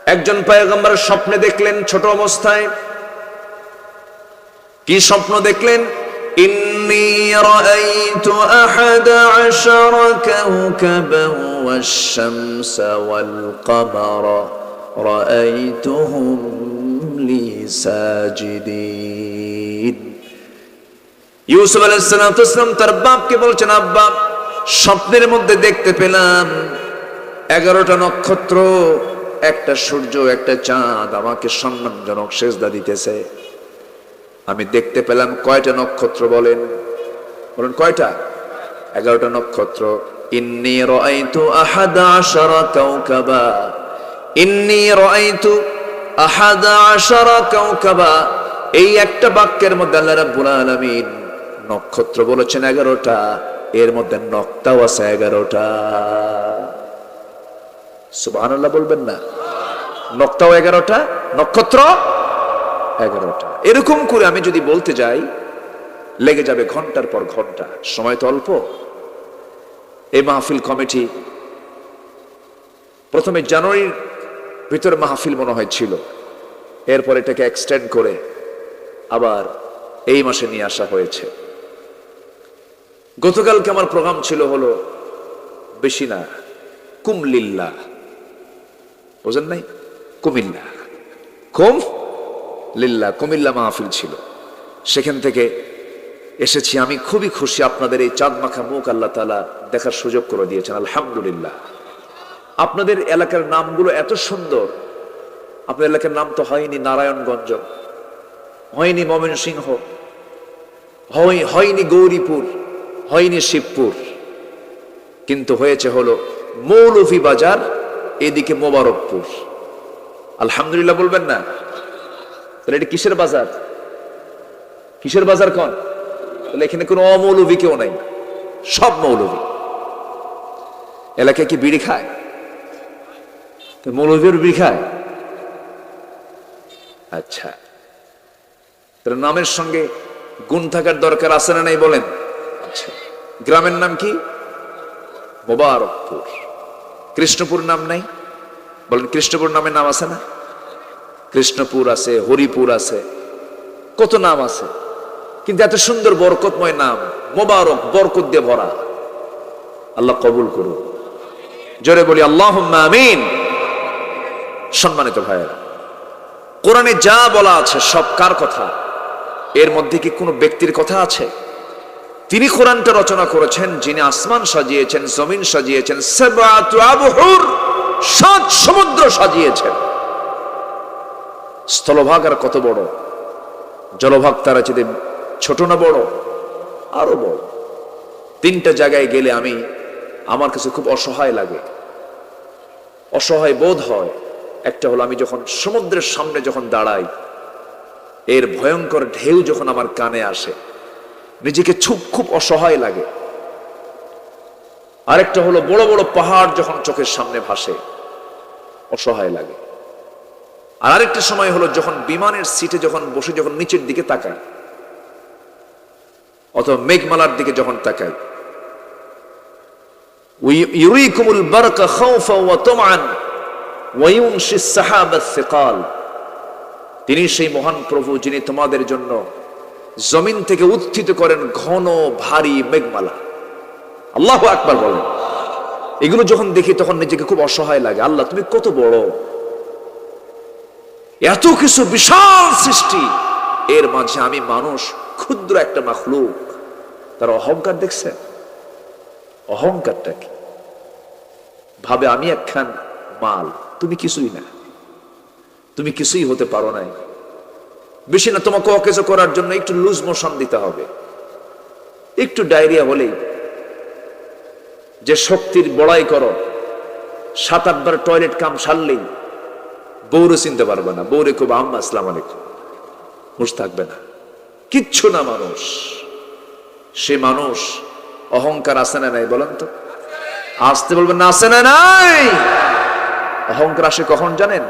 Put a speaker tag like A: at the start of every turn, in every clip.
A: একজন পয়গম্বর স্বপ্নে দেখলেন ছোট অবস্থায়। কি স্বপ্ন দেখলেন? ইন্নী রাআইতু আহাদা আশারা কাওকাবান ওয়াশ-শামসা ওয়াল-কামারা রাআইতুহুম লি সাজিদিন। ইউসুফ আলাইহিস সালাম তার বাপকে বলছেন, আব্বা, স্বপ্নের মধ্যে দেখতে পেলাম 11টা নক্ষত্র, একটা সূর্য, একটা চাঁদ আমাকে সম্মানজনক সেজদা দিতেছে। আমি দেখতে পেলাম কয়টা নক্ষত্র বলেন? বলেন কয়টা? 11টা নক্ষত্র। ইন্নী রাআইতু আহাদা আশারা কাওকাবা, ইন্নী রাআইতু আহাদা আশারা কাওকাবা। এই একটা বাক্যের মধ্যে আল্লাহ রাব্বুল আলামিন নক্ষত্র বলেছেন 11টা, এর মধ্যে নক্তাও আছে 11টা। সুবহানাল্লাহ বলবেন না? নক্তাও 11টা, নক্ষত্র 11টা। এরকম করে আমি যদি বলতে যাই লেগে যাবে ঘন্টার পর ঘন্টা, সময় তো অল্প। এই মাহফিল কমিটি প্রথমে জানুয়ারির ভিতরে মাহফিল মনে হয় ছিল, এরপর এটাকে এক্সটেন্ড করে আবার এই মাসে নিয়ে আসা হয়েছে। গতকালকে আমার প্রোগ্রাম ছিল হলো বেশি না, কুমলিল্লাহ, বুঝেন নাই? কুমিল্লা, কুম লিল্লাহ, কুমিল্লা মাহফিল ছিল। সেখান থেকে এসেছি। আমি খুবই খুশি, আপনাদের এই চাঁদ মাখা মুখ আল্লাহ তাআলা দেখার সুযোগ করে দিয়েছেন, আলহামদুলিল্লাহ। আপনাদের এলাকার নামগুলো এত সুন্দর। আপনার এলাকার নাম তো হয়নি নারায়ণগঞ্জ, হয়নি ময়মনসিংহ, হয়নি গৌরীপুর, হয়নি শিবপুর, কিন্তু হয়েছে হলো মৌলভীবাজার, এদিকে মোবারকপুর। আলহামদুলিল্লাহ বলবেন না? তাহলে এটা কিসের বাজার? কিসের বাজার কোন? তাহলে এখানে কোনো অমৌলভী কেউ নাই, সব মৌলভী। এলাকায় কি বিড়ি খায়? মৌলভীর বিড়ি খায়? আচ্ছা, তাহলে নামের সঙ্গে গুণ থাকার দরকার আছে না নাই বলেন? আচ্ছা, গ্রামের নাম কি? মোবারকপুর। কৃষ্ণপুর নাম নাই? বলেন কৃষ্ণপুর নামের নাম আছে না? কৃষ্ণপুর আছে, হরিপুর আছে, কত নাম আছে, কিন্তু এত সুন্দর বরকতময় নাম, মোবারক, বরকত দিয়ে ভরা। আল্লাহ কবুল করুন, জোরে বলি আল্লাহুম্মা আমিন। সম্মানিত ভাইয়েরা, কোরআনে যা বলা আছে সব কার কথা? এর মধ্যে কি কোনো ব্যক্তির কথা আছে? তিনি কোরআনটা রচনা করেছেন যিনি আসমান সাজিয়েছেন, জমিন সাজিয়েছেন, সাবআতু আবহুর, 7 সমুদ্র সাজিয়েছেন। স্থলভাগ আর কত বড়, জলভাগ তারা চেয়ে ছোট না বড়? আরো বড়। 3টা জায়গায় গেলে আমার কাছে খুব অসহায় লাগে, অসহায় বোধ হয়। একটা হলো আমি যখন সমুদ্রের সামনে যখন দাঁড়াই, এর ভয়ঙ্কর ঢেউ যখন আমার কানে আসে, নিজেকে খুব অসহায় লাগে। আরেকটা হলো বড় বড় পাহাড় যখন চোখের সামনে ভাসে, অসহায় লাগে। আর আরেকটা সময় হলো যখন বিমানের সিটে যখন বসে যখন নিচের দিকে তাকাই, অথবা মেঘমালার দিকে যখন তাকাই, ইউরিকুমুল বারকা খাউফা ওয়া তামআন ওয়া ইউনশিস সাহাবা আস-সিকাল। তিনি সেই মহান প্রভু যিনি তোমাদের জন্য জমিন থেকে উত্থিত করেন ঘন ভারী মেঘমালা। আল্লাহু আকবার বলেন। এগুলো যখন দেখি তখন নিজেকে খুব অসহায় লাগে। আল্লাহ তুমি কত বড়, এত কিছু বিশাল সৃষ্টি, এর মাঝে আমি মানুষ, ক্ষুদ্র একটা মাখলুক। তার অহংকার দেখছেন? অহংকারটা কি? ভাবে আমি একখান মাল, তুমি কিছুই না, তুমি কিছুই হতে পারো নাই। বেশি না, তোমাকে অকেজো করার জন্য একটু লুজ মোশন দিতে হবে, একটু ডায়রিয়া হলেই যে শক্তির বড়াই করো, 7-8 বার টয়লেট কাম সারলেই বউরে চিনতে পারবে না। বউরে খুব আম্মা আসসালামু আলাইকুম, হুঁশ থাকবে না, কিচ্ছু না মানুষ। সে মানুষ অহংকার আছে না নাই বলেন তো? আসতে বলবেন না, আছে না নাই? অহংকার আসে কখন জানেন?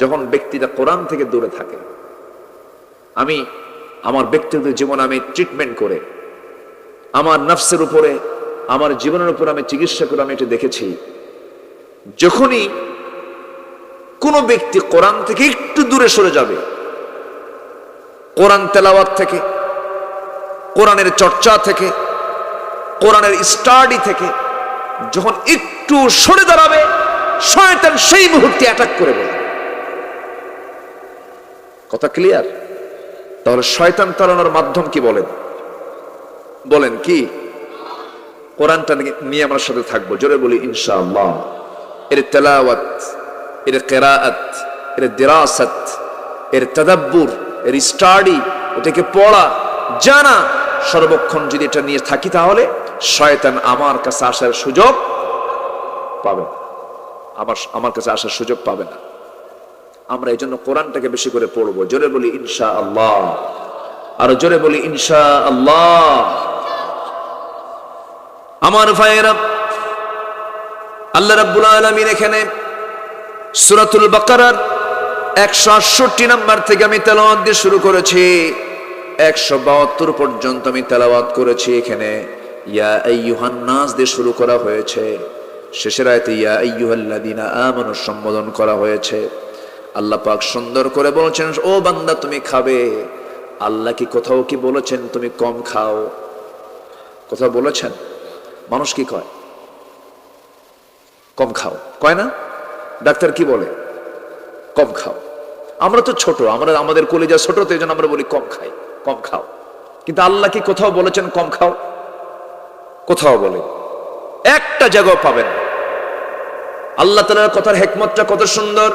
A: যখন ব্যক্তিটা কোরআন থেকে দূরে থাকে। আমি আমার ব্যক্তিগত জীবন আমি ট্রিটমেন্ট করে, আমার নফসের উপরে, আমার জীবনের উপর আমি চিকিৎসা করে আমি এটা দেখেছি, যখনই কোন ব্যক্তি কোরআন থেকে একটু দূরে সরে যাবে, কোরআন তেলাওয়াত থেকে, কোরআনের চর্চা থেকে, কোরআনের স্টাডি থেকে যখন একটু সরে দাঁড়াবে, শয়তান সেই মুহূর্তে অ্যাটাক করে বলে। কথা ক্লিয়ার? তাহলে শয়তান তাড়ানোর মাধ্যম কি বলেন? বলেন কি? কোরআনটা নিয়ে আমার সাথে থাকবো, জোরে বলি ইনশাআল্লাহ। এর তেলাওয়াত, এর কিরাআত, এর দিরাসাত, এর তাদাব্বুর, এর স্টাডি, এটাকে পড়া, জানা, সর্বক্ষণ যদি এটা নিয়ে থাকি তাহলে শয়তান আমার কাছে আসার সুযোগ পাবে না, আমার কাছে আসার সুযোগ পাবে না। আমরা এই জন্য কোরআনটাকে বেশি করে পড়বো, জোরে বলি ইনশাআল্লাহ, আর জোরে বলি ইনশাআল্লাহ। আমার ভাইয়েরা, আল্লাহ রাব্বুল আলামিন এখানে সূরাতুল বাকারার 168 নম্বর থেকে আমি তেলাওয়াত দিয়ে শুরু করেছি, 172 পর্যন্ত আমি তেলাওয়াত করেছি। এখানে ইয়া আইয়ুহান নাস দিয়ে শুরু করা হয়েছে, শেষের আয়াতে ইয়া আইয়ুহাল্লাযীনা আমানু সম্বোধন করা হয়েছে। আল্লাহ পাক সুন্দর করে বলেছেন, ও বান্দা তুমি খাবে। আল্লাহ কি কোথাও কি বলেছেন তুমি কম খাও? কোথাও বলেছেন? মানুষ কি কয়? কম খাও, কয় না? ডাক্তার কি বলে? কম খাও। আমরা তো ছোট, আমাদের কলিজা ছোট, তো এই জন্য আমরা বলি কম খাই, কম খাও। কিন্তু আল্লাহ কি কোথাও বলেছেন কম খাও? কোথাও বলে? একটা জায়গাও পাবেন। আল্লাহ তাআলার কথার হিকমতটা কত সুন্দর।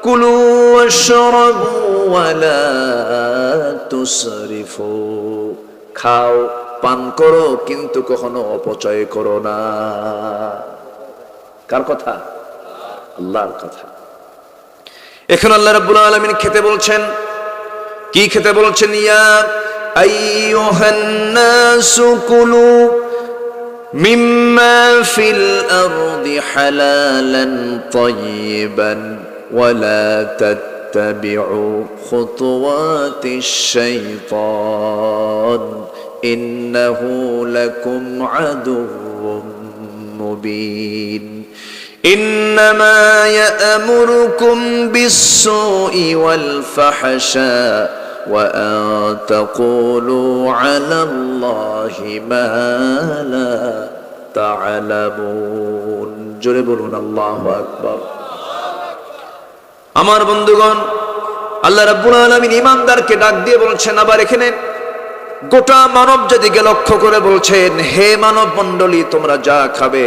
A: কুলু ওয়াশরাবু ওয়ালা তুসরিফু, খাও পান করো কিন্তু কখনো অপচয় করো না। কার কথা? আল্লাহর কথা। এখন আল্লাহ রাব্বুল আলামিন খেতে বলছেন। কি খেতে বলছেন? ইয়া আইয়ুহান নাসু কুলু মিম্মা ফিল আরদি হালালান তাইয়িবান ওয়ালা তাত্তাবিউ খুতুওয়াতিশ শাইতান ইন্নাহু লাকুম আদুউম মুবিন। إنما يأمركم بالسوء والفحشاء وأن تقولوا على الله ما لا تعلمون। জোরে বলুন আল্লাহু আকবার। আমার বন্ধুগণ, আল্লাহ রাব্বুল আলামিন ঈমানদারকে ডাক দিয়ে বলছেন, আবার এখানে গোটা মানব জাতিকে লক্ষ্য করে বলছেন, হে মানব মণ্ডলী, তোমরা যা খাবে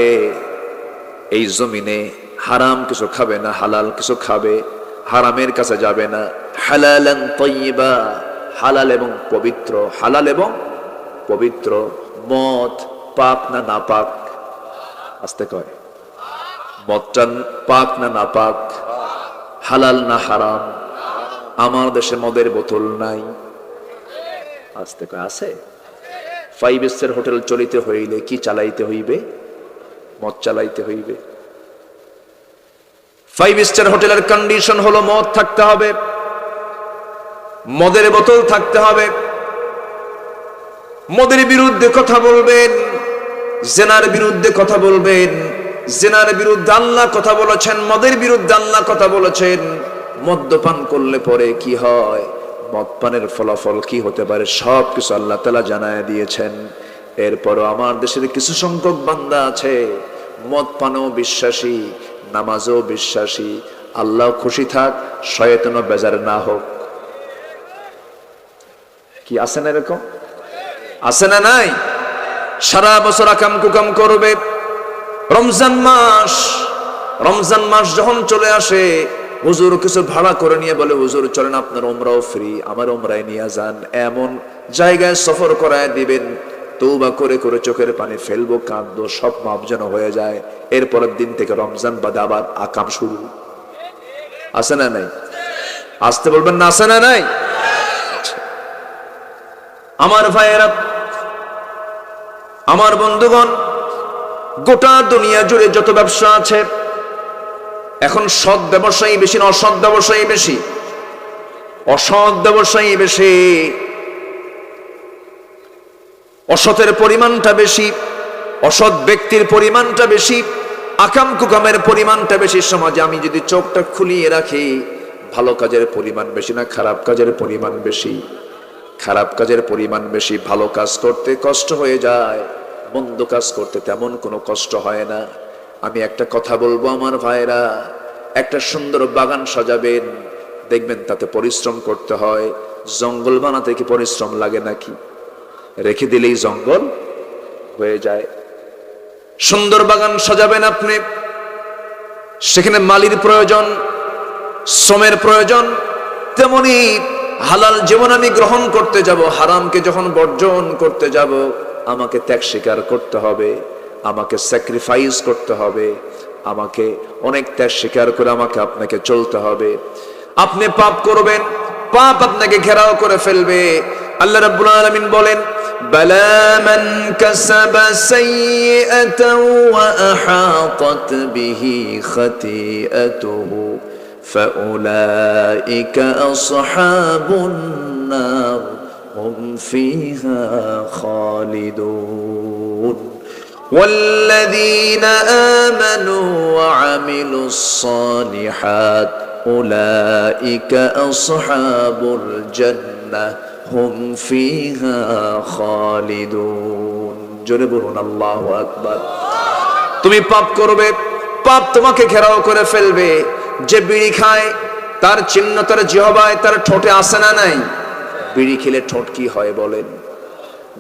A: এই জমিনে হারাম কিছু খাবে না, হালাল কিছু খাবে, হারামের কাছে যাবে না। হালালান তাইয়্যিবা, হালাল এবং পবিত্র, হালাল এবং পবিত্র। মদ পাক না নাপাক? আস্তে কয়, মদটা পাক না নাপাক? হালাল না হারাম? আমার দেশে মদের বোতল নাই, আস্তে কয় আছে। 5 স্টার হোটেল চলিতে হইলে কি চালাইতে হইবে? মদ চালাইতে হইবে। 5 স্টার হোটেলের কন্ডিশন হলো মদ থাকতে হবে, মদের বোতল থাকতে হবে। মদের বিরুদ্ধে কথা বলবেন, জেনার বিরুদ্ধে কথা বলবেন। জেনার বিরুদ্ধে আল্লাহ কথা বলেছেন, মদের বিরুদ্ধে আল্লাহ কথা বলেছেন। মদ্যপান করলে পরে কি হয়, মদপানের ফলাফল কি হতে পারে, সবকিছু আল্লাহ তাআলা জানায় দিয়েছেন। এরপরও আমার দেশের কিছু সংখ্যক বান্দা আছে মদ পানেও বিশ্বাসী, নামাজও বিশ্বাসী। আল্লাহ খুশি থাক, শয়তানও বেজার না হোক। কি আছে না এরকম? আছে না নাই? সারা বছর আকাম কুকাম করবে। রমজান মাস যখন চলে আসে, হুজুর কিছু ভাড়া করে নিয়ে বলে, হুজুর চলেন আপনার উমরাও ফ্রি, আমার উমরায় নিয়ে যান। এমন জায়গায় সফর করায় দিবেন, তওবা করে করে চোখের পানি ফেলবো, কাঁদবো, সব মাপ যেন হয়ে যায়। এরপরের দিন থেকে রমজান বাদে আবার আকাম শুরু। আছে না নাই? আসতে বলবেন না, আছে না নাই? আমার ভাইয়েরা, আমার বন্ধুগণ, গোটা দুনিয়া জুড়ে যত ব্যবসা আছে, এখন সৎ ব্যবসায়ী বেশি না অসৎ ব্যবসায়ী বেশি? অসৎ ব্যবসায়ী বেশি। অসতের পরিমাণটা বেশি, অসৎ ব্যক্তির পরিমাণটা বেশি। আকাম কুকামের পরিমাণটা বেশি সমাজে। আমি যদি চোখটা খুলিয়ে রাখি, ভালো কাজের পরিমাণ বেশি না খারাপ কাজের পরিমাণ বেশি? খারাপ কাজের পরিমাণ বেশি। ভালো কাজ করতে কষ্ট হয়ে যায়, মন্দ কাজ করতে তেমন কোনো কষ্ট হয় না। আমি একটা কথা বলবো আমার ভাইরা, একটা সুন্দর বাগান সাজাবেন, দেখবেন তাতে পরিশ্রম করতে হয়। জঙ্গল বানাতে কি পরিশ্রম লাগে নাকি? রেখে দিলেই জঙ্গল হয়ে যায়। সুন্দর বাগান সাজাবেন আপনি, সেখানে মালির প্রয়োজন, শ্রমের প্রয়োজন। তেমনি হালাল জীবন আমি গ্রহণ করতে যাব, হারামকে যখন বর্জন করতে যাব, আমাকে ত্যাগ স্বীকার করতে হবে, আমাকে স্যাক্রিফাইস করতে হবে, আমাকে অনেক ত্যাগ স্বীকার করে আমাকে আপনাকে চলতে হবে। আপনি পাপ করবেন, পাপ আপনাকে ঘেরাও করে ফেলবে। আল্লাহ রাব্বুল আলামিন বলেন, বালা মান কাসাবা সাইয়্যাতান ওয়া আহাতাত বিহি খাতিআতুহু ফাউলাইকা আসহাবুন নার হুম ফিহা খালিদুন والذين آمنوا وعملوا الصالحات أولئك أصحاب الجنة هم فيها خالدون জোরে বলুন আল্লাহু আকবার। তুমি পাপ করবে, পাপ তোমাকে ঘেরাও করে ফেলবে। যে বিড়ি খায় তার চিহ্ন তার জিহ্বায়, তার ঠোঁটে আসে না নাই? বিড়ি খেলে ঠোঁট কি হয় বলেন?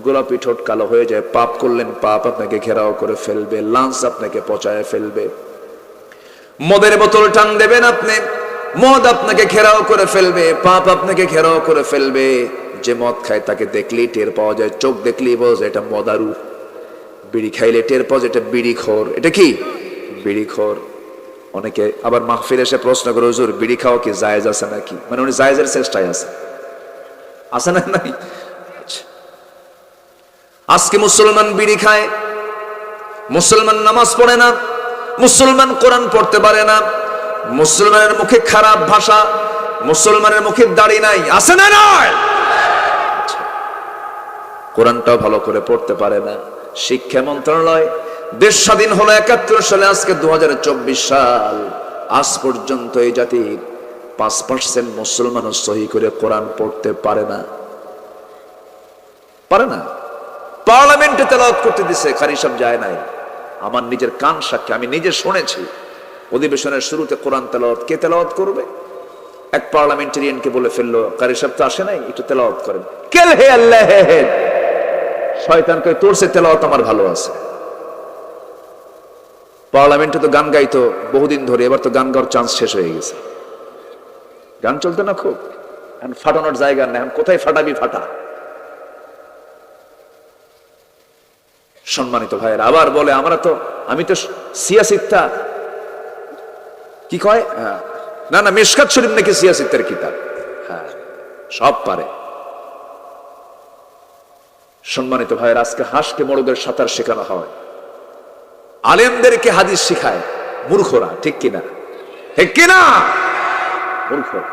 A: গোলাপি ঠোঁট কালো হয়ে যায়। পাপ করলেন, পাপ আপনাকে ঘেরাও করে ফেলবে, লাঞ্চ আপনাকে পচায় ফেলবে। মদের বোতল টান দেবেন আপনি, মদ আপনাকে ঘেরাও করে ফেলবে, পাপ আপনাকে ঘেরাও করে ফেলবে। যে মদ খায় তাকে দেখলেই টের পাওয়া যায়, চোখ দেখলেই বোঝা যায় এটা মদারু। বিড়ি খাইলে টের পাওয়া যায় এটা বিড়িখোর। এটা কি? বিড়িখোর। অনেকে আবার মাহফিল এসে প্রশ্ন করে, হুজুর বিড়ি খাওয়া কি জায়েজ আছে নাকি? মানে উনি জায়েজের চেষ্টায় আছে, আছে না নাই? আজকে মুসলমান বিড়ি খায়, মুসলমান নামাজ পড়ে না, মুসলমান কোরআন পড়তে পারে না, মুসলমানের মুখে খারাপ ভাষা, মুসলমানের মুখে দাড়ি নাই, আছে না নয়? কোরআনটাও ভালো করে পড়তে পারে না। শিক্ষা মন্ত্রণালয়, দেশ স্বাধীন হলো ৭১ সালে, আজকে ২০২৪ সাল, আজ পর্যন্ত এই জাতির ৫% মুসলমানও সহি করে কোরআন পড়তে পারে না, পারে না। পার্লামেন্টে তেলাওয়াত করতে দিছে, কারি সাহেব যায় নাই। আমার নিজের কান সাক্ষী, আমি নিজে শুনেছি। অধিবেশনের শুরুতে কোরআন তেলাওয়াত, কে তেলাওয়াত করবে? এক পার্লামেন্টারিয়ানকে বলে ফেললো, কারি সাহেব তো আসে নাই, একটু তেলাওয়াত করেন। কেল হে আল্লাহ হে, শয়তান কয় তোর সে তেলাওয়াত আমার ভালো আছে। পার্লামেন্টে তো গান গাইতো বহুদিন ধরে, এবার তো গান গাওয়ার চান্স শেষ হয়ে গেছে। গান চলতো না খুব, এখন ফাটানোর জায়গা না, এখন কোথায় ফাটাবি ফাটা। সম্মানিত ভাইয়েরা, আবার বলে আমি তো সিয়াসিত্তা, কি কয়, না না মিশকাত শরীফ নাকি সিয়াসিত্তার কিতাব, হ্যাঁ সব পারে। সম্মানিত ভাইয়েরা, আজকে হাঁসকে মোরগের সাঁতার শেখানো হয়, আলেমদেরকে হাদিস শিখায় মূর্খরা, ঠিক কিনা? ঠিক কিনা? মূর্খরা।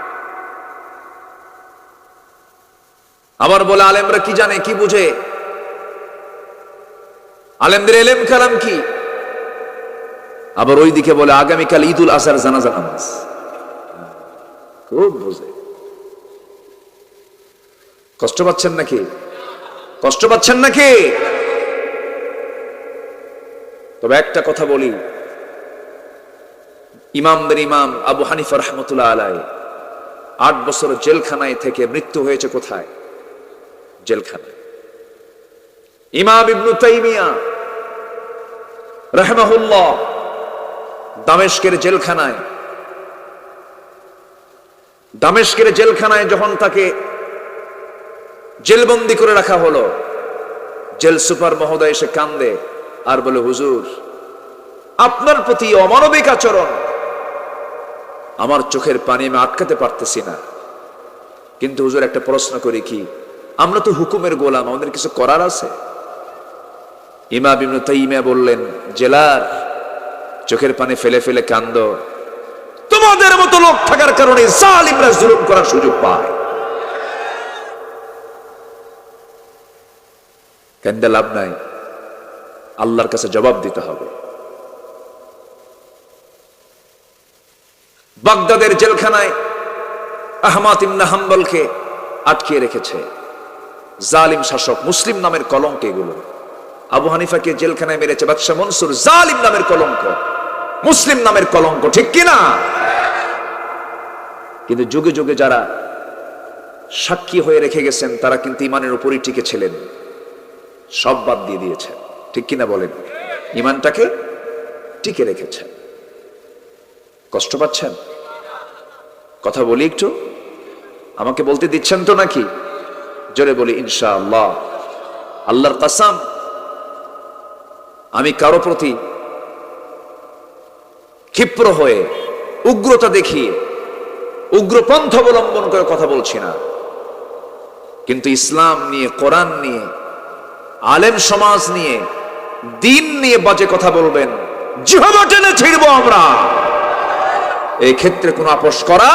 A: আবার বলে আলেমরা কি জানে, কি বুঝে, আলেমদের এলেম কালাম কি। আবার ওইদিকে বলে আগামীকাল ঈদুল আজহার জানাজা নামাজ, খুব বুঝে। কষ্ট পাচ্ছেন নাকি? কষ্ট পাচ্ছেন নাকি? তবে একটা কথা বলি, ইমামদের ইমাম আবু হানিফা রাহমাতুল্লাহ আলাইহি ৮ বছর জেলখানায় থেকে মৃত্যু হয়েছে কোথায়? জেলখানায়। ইমাম ইবনে তাইমিয়া রাহিমাহুল্লাহ দামেস্কের জেলখানায়, দামেস্কের জেলখানায় যখন তাকে জেলবন্দি করে রাখা হলো, জেল সুপার মহোদয় এসে কান্দে আর বলে, হুজুর আপনার প্রতি অমানবিক আচরণ, আমার চোখের পানি আমি আটকাতে পারতেছি না, কিন্তু হুজুর একটা প্রশ্ন করি, কি আমরা তো হুকুমের গোলাম, আমাদের কিছু করার আছে? ইমাম ইবনে তাইমিয়া বললেন, জেলার চোখের পানি ফেলে ফেলে কান্দ, তোমাদের মতো লোক থাকার কারণে জালিমরা জুলুম করার সুযোগ পায়। কান্দে লাভ নাই, আল্লাহর কাছে জবাব দিতে হবে। বাগদাদের জেলখানায় আহমদ ইবনে হাম্বলকে আটকে রেখেছে জালিম শাসক, মুসলিম নামের কলঙ্ক এগুলো। আবু হানিফাকে জেলখানায় মেরেছে বাদশাহ মনসুর, জালিম নামের কলঙ্ক, মুসলিম নামের কলঙ্ক, ঠিক কিনা? কিন্তু যুগে যুগে যারা সাক্ষী হয়ে রেখে গেছেন তারা কিন্তু ইমানের উপরই টিকে ছিলেন, সব বাদ দিয়ে দিয়েছেন, ঠিক কিনা বলেন? ইমানটাকে টিকে রেখেছেন। কষ্ট পাচ্ছেন? কথা বলি একটু, আমাকে বলতে দিচ্ছেন তো নাকি? জোরে বলি ইনশাআল্লাহ। আল্লাহর কসম, আমি কারো প্রতি ক্ষিপ্র হয়ে উগ্রতা দেখিয়ে উগ্রপন্থ অবলম্বন করে কথা বলছি না, কিন্তু ইসলাম নিয়ে, কোরআন নিয়ে, আলেম সমাজ নিয়ে, দিন নিয়ে বাজে কথা বলবেন, জিহবা টেনে ছিড়ব আমরা। এই ক্ষেত্রে কোনো আপোষ করা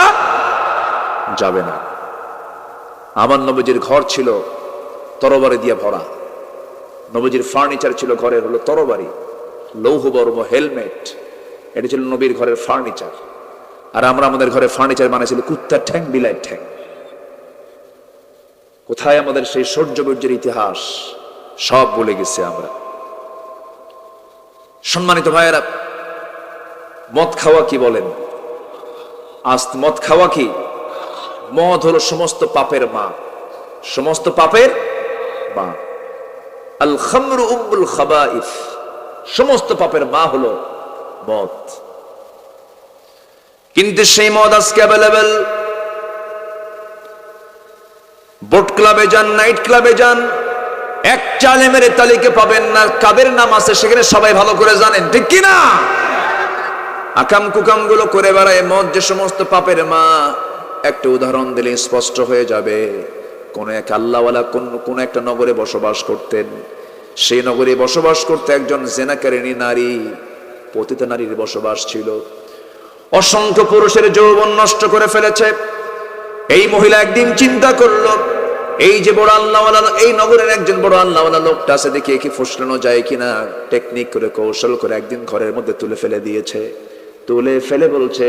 A: যাবে না। আমার নবীজির ঘর ছিল তরবারি দিয়ে ভরা, নবীজির ফার্নিচার ছিল ঘরের হলো তরবারি, লৌহ বর্ম, হেলমেট, এটা ছিল নবীর ঘরের ফার্নিচার। আর আমরা আমাদের ঘরে ফার্নিচার বানাইছিল কুত্তার ঠ্যাং, বিলাইয়ের ঠ্যাং। কোথায় আমাদের সেই শৌর্য বীর্যের ইতিহাস? সব ভুলে গেছে আমরা। সম্মানিত ভাইয়েরা, মদ খাওয়া কি বলেন? আজ মদ খাওয়া কি? মদ হলো সমস্ত পাপের মা, সমস্ত পাপের মা। আল খামরু উম্মুল খাবাইস, সমস্ত পাপের মা হলো মদ। কিন্তু সেই মদ আজকে অ্যাভেলেবেল। বোট ক্লাবে যান, নাইট ক্লাবে যান, একটা আলেমের তালিকা পাবেন না কাদের নাম আছে সেখানে সবাই ভালো করে জানেন, ঠিক কিনা? আকাম কুকাম গুলো করে বেড়ায়। মদ যে সমস্ত পাপের মা, একটা উদাহরণ দিলে স্পষ্ট হয়ে যাবে। কোন এক আল্লাহওয়ালা কোন একটা নগরে বসবাস করতেন। সেই নগরে বসবাস করতে একজন জেনাকারিনী নারী, পতিতা নারীর বসবাস ছিল। অসংখ্য পুরুষের যৌবন নষ্ট করে ফেলেছে। এই মহিলা একদিন চিন্তা করলো, এই যে বড় আল্লাহওয়ালা, এই নগরের একজন বড় আল্লাহওয়ালা লোকটা আছে, দেখি একে ফুসলানো যায় কিনা। টেকনিক করে, কৌশল করে একদিন ঘরের মধ্যে তুলে ফেলে দিয়েছে। তুলে ফেলে বলছে,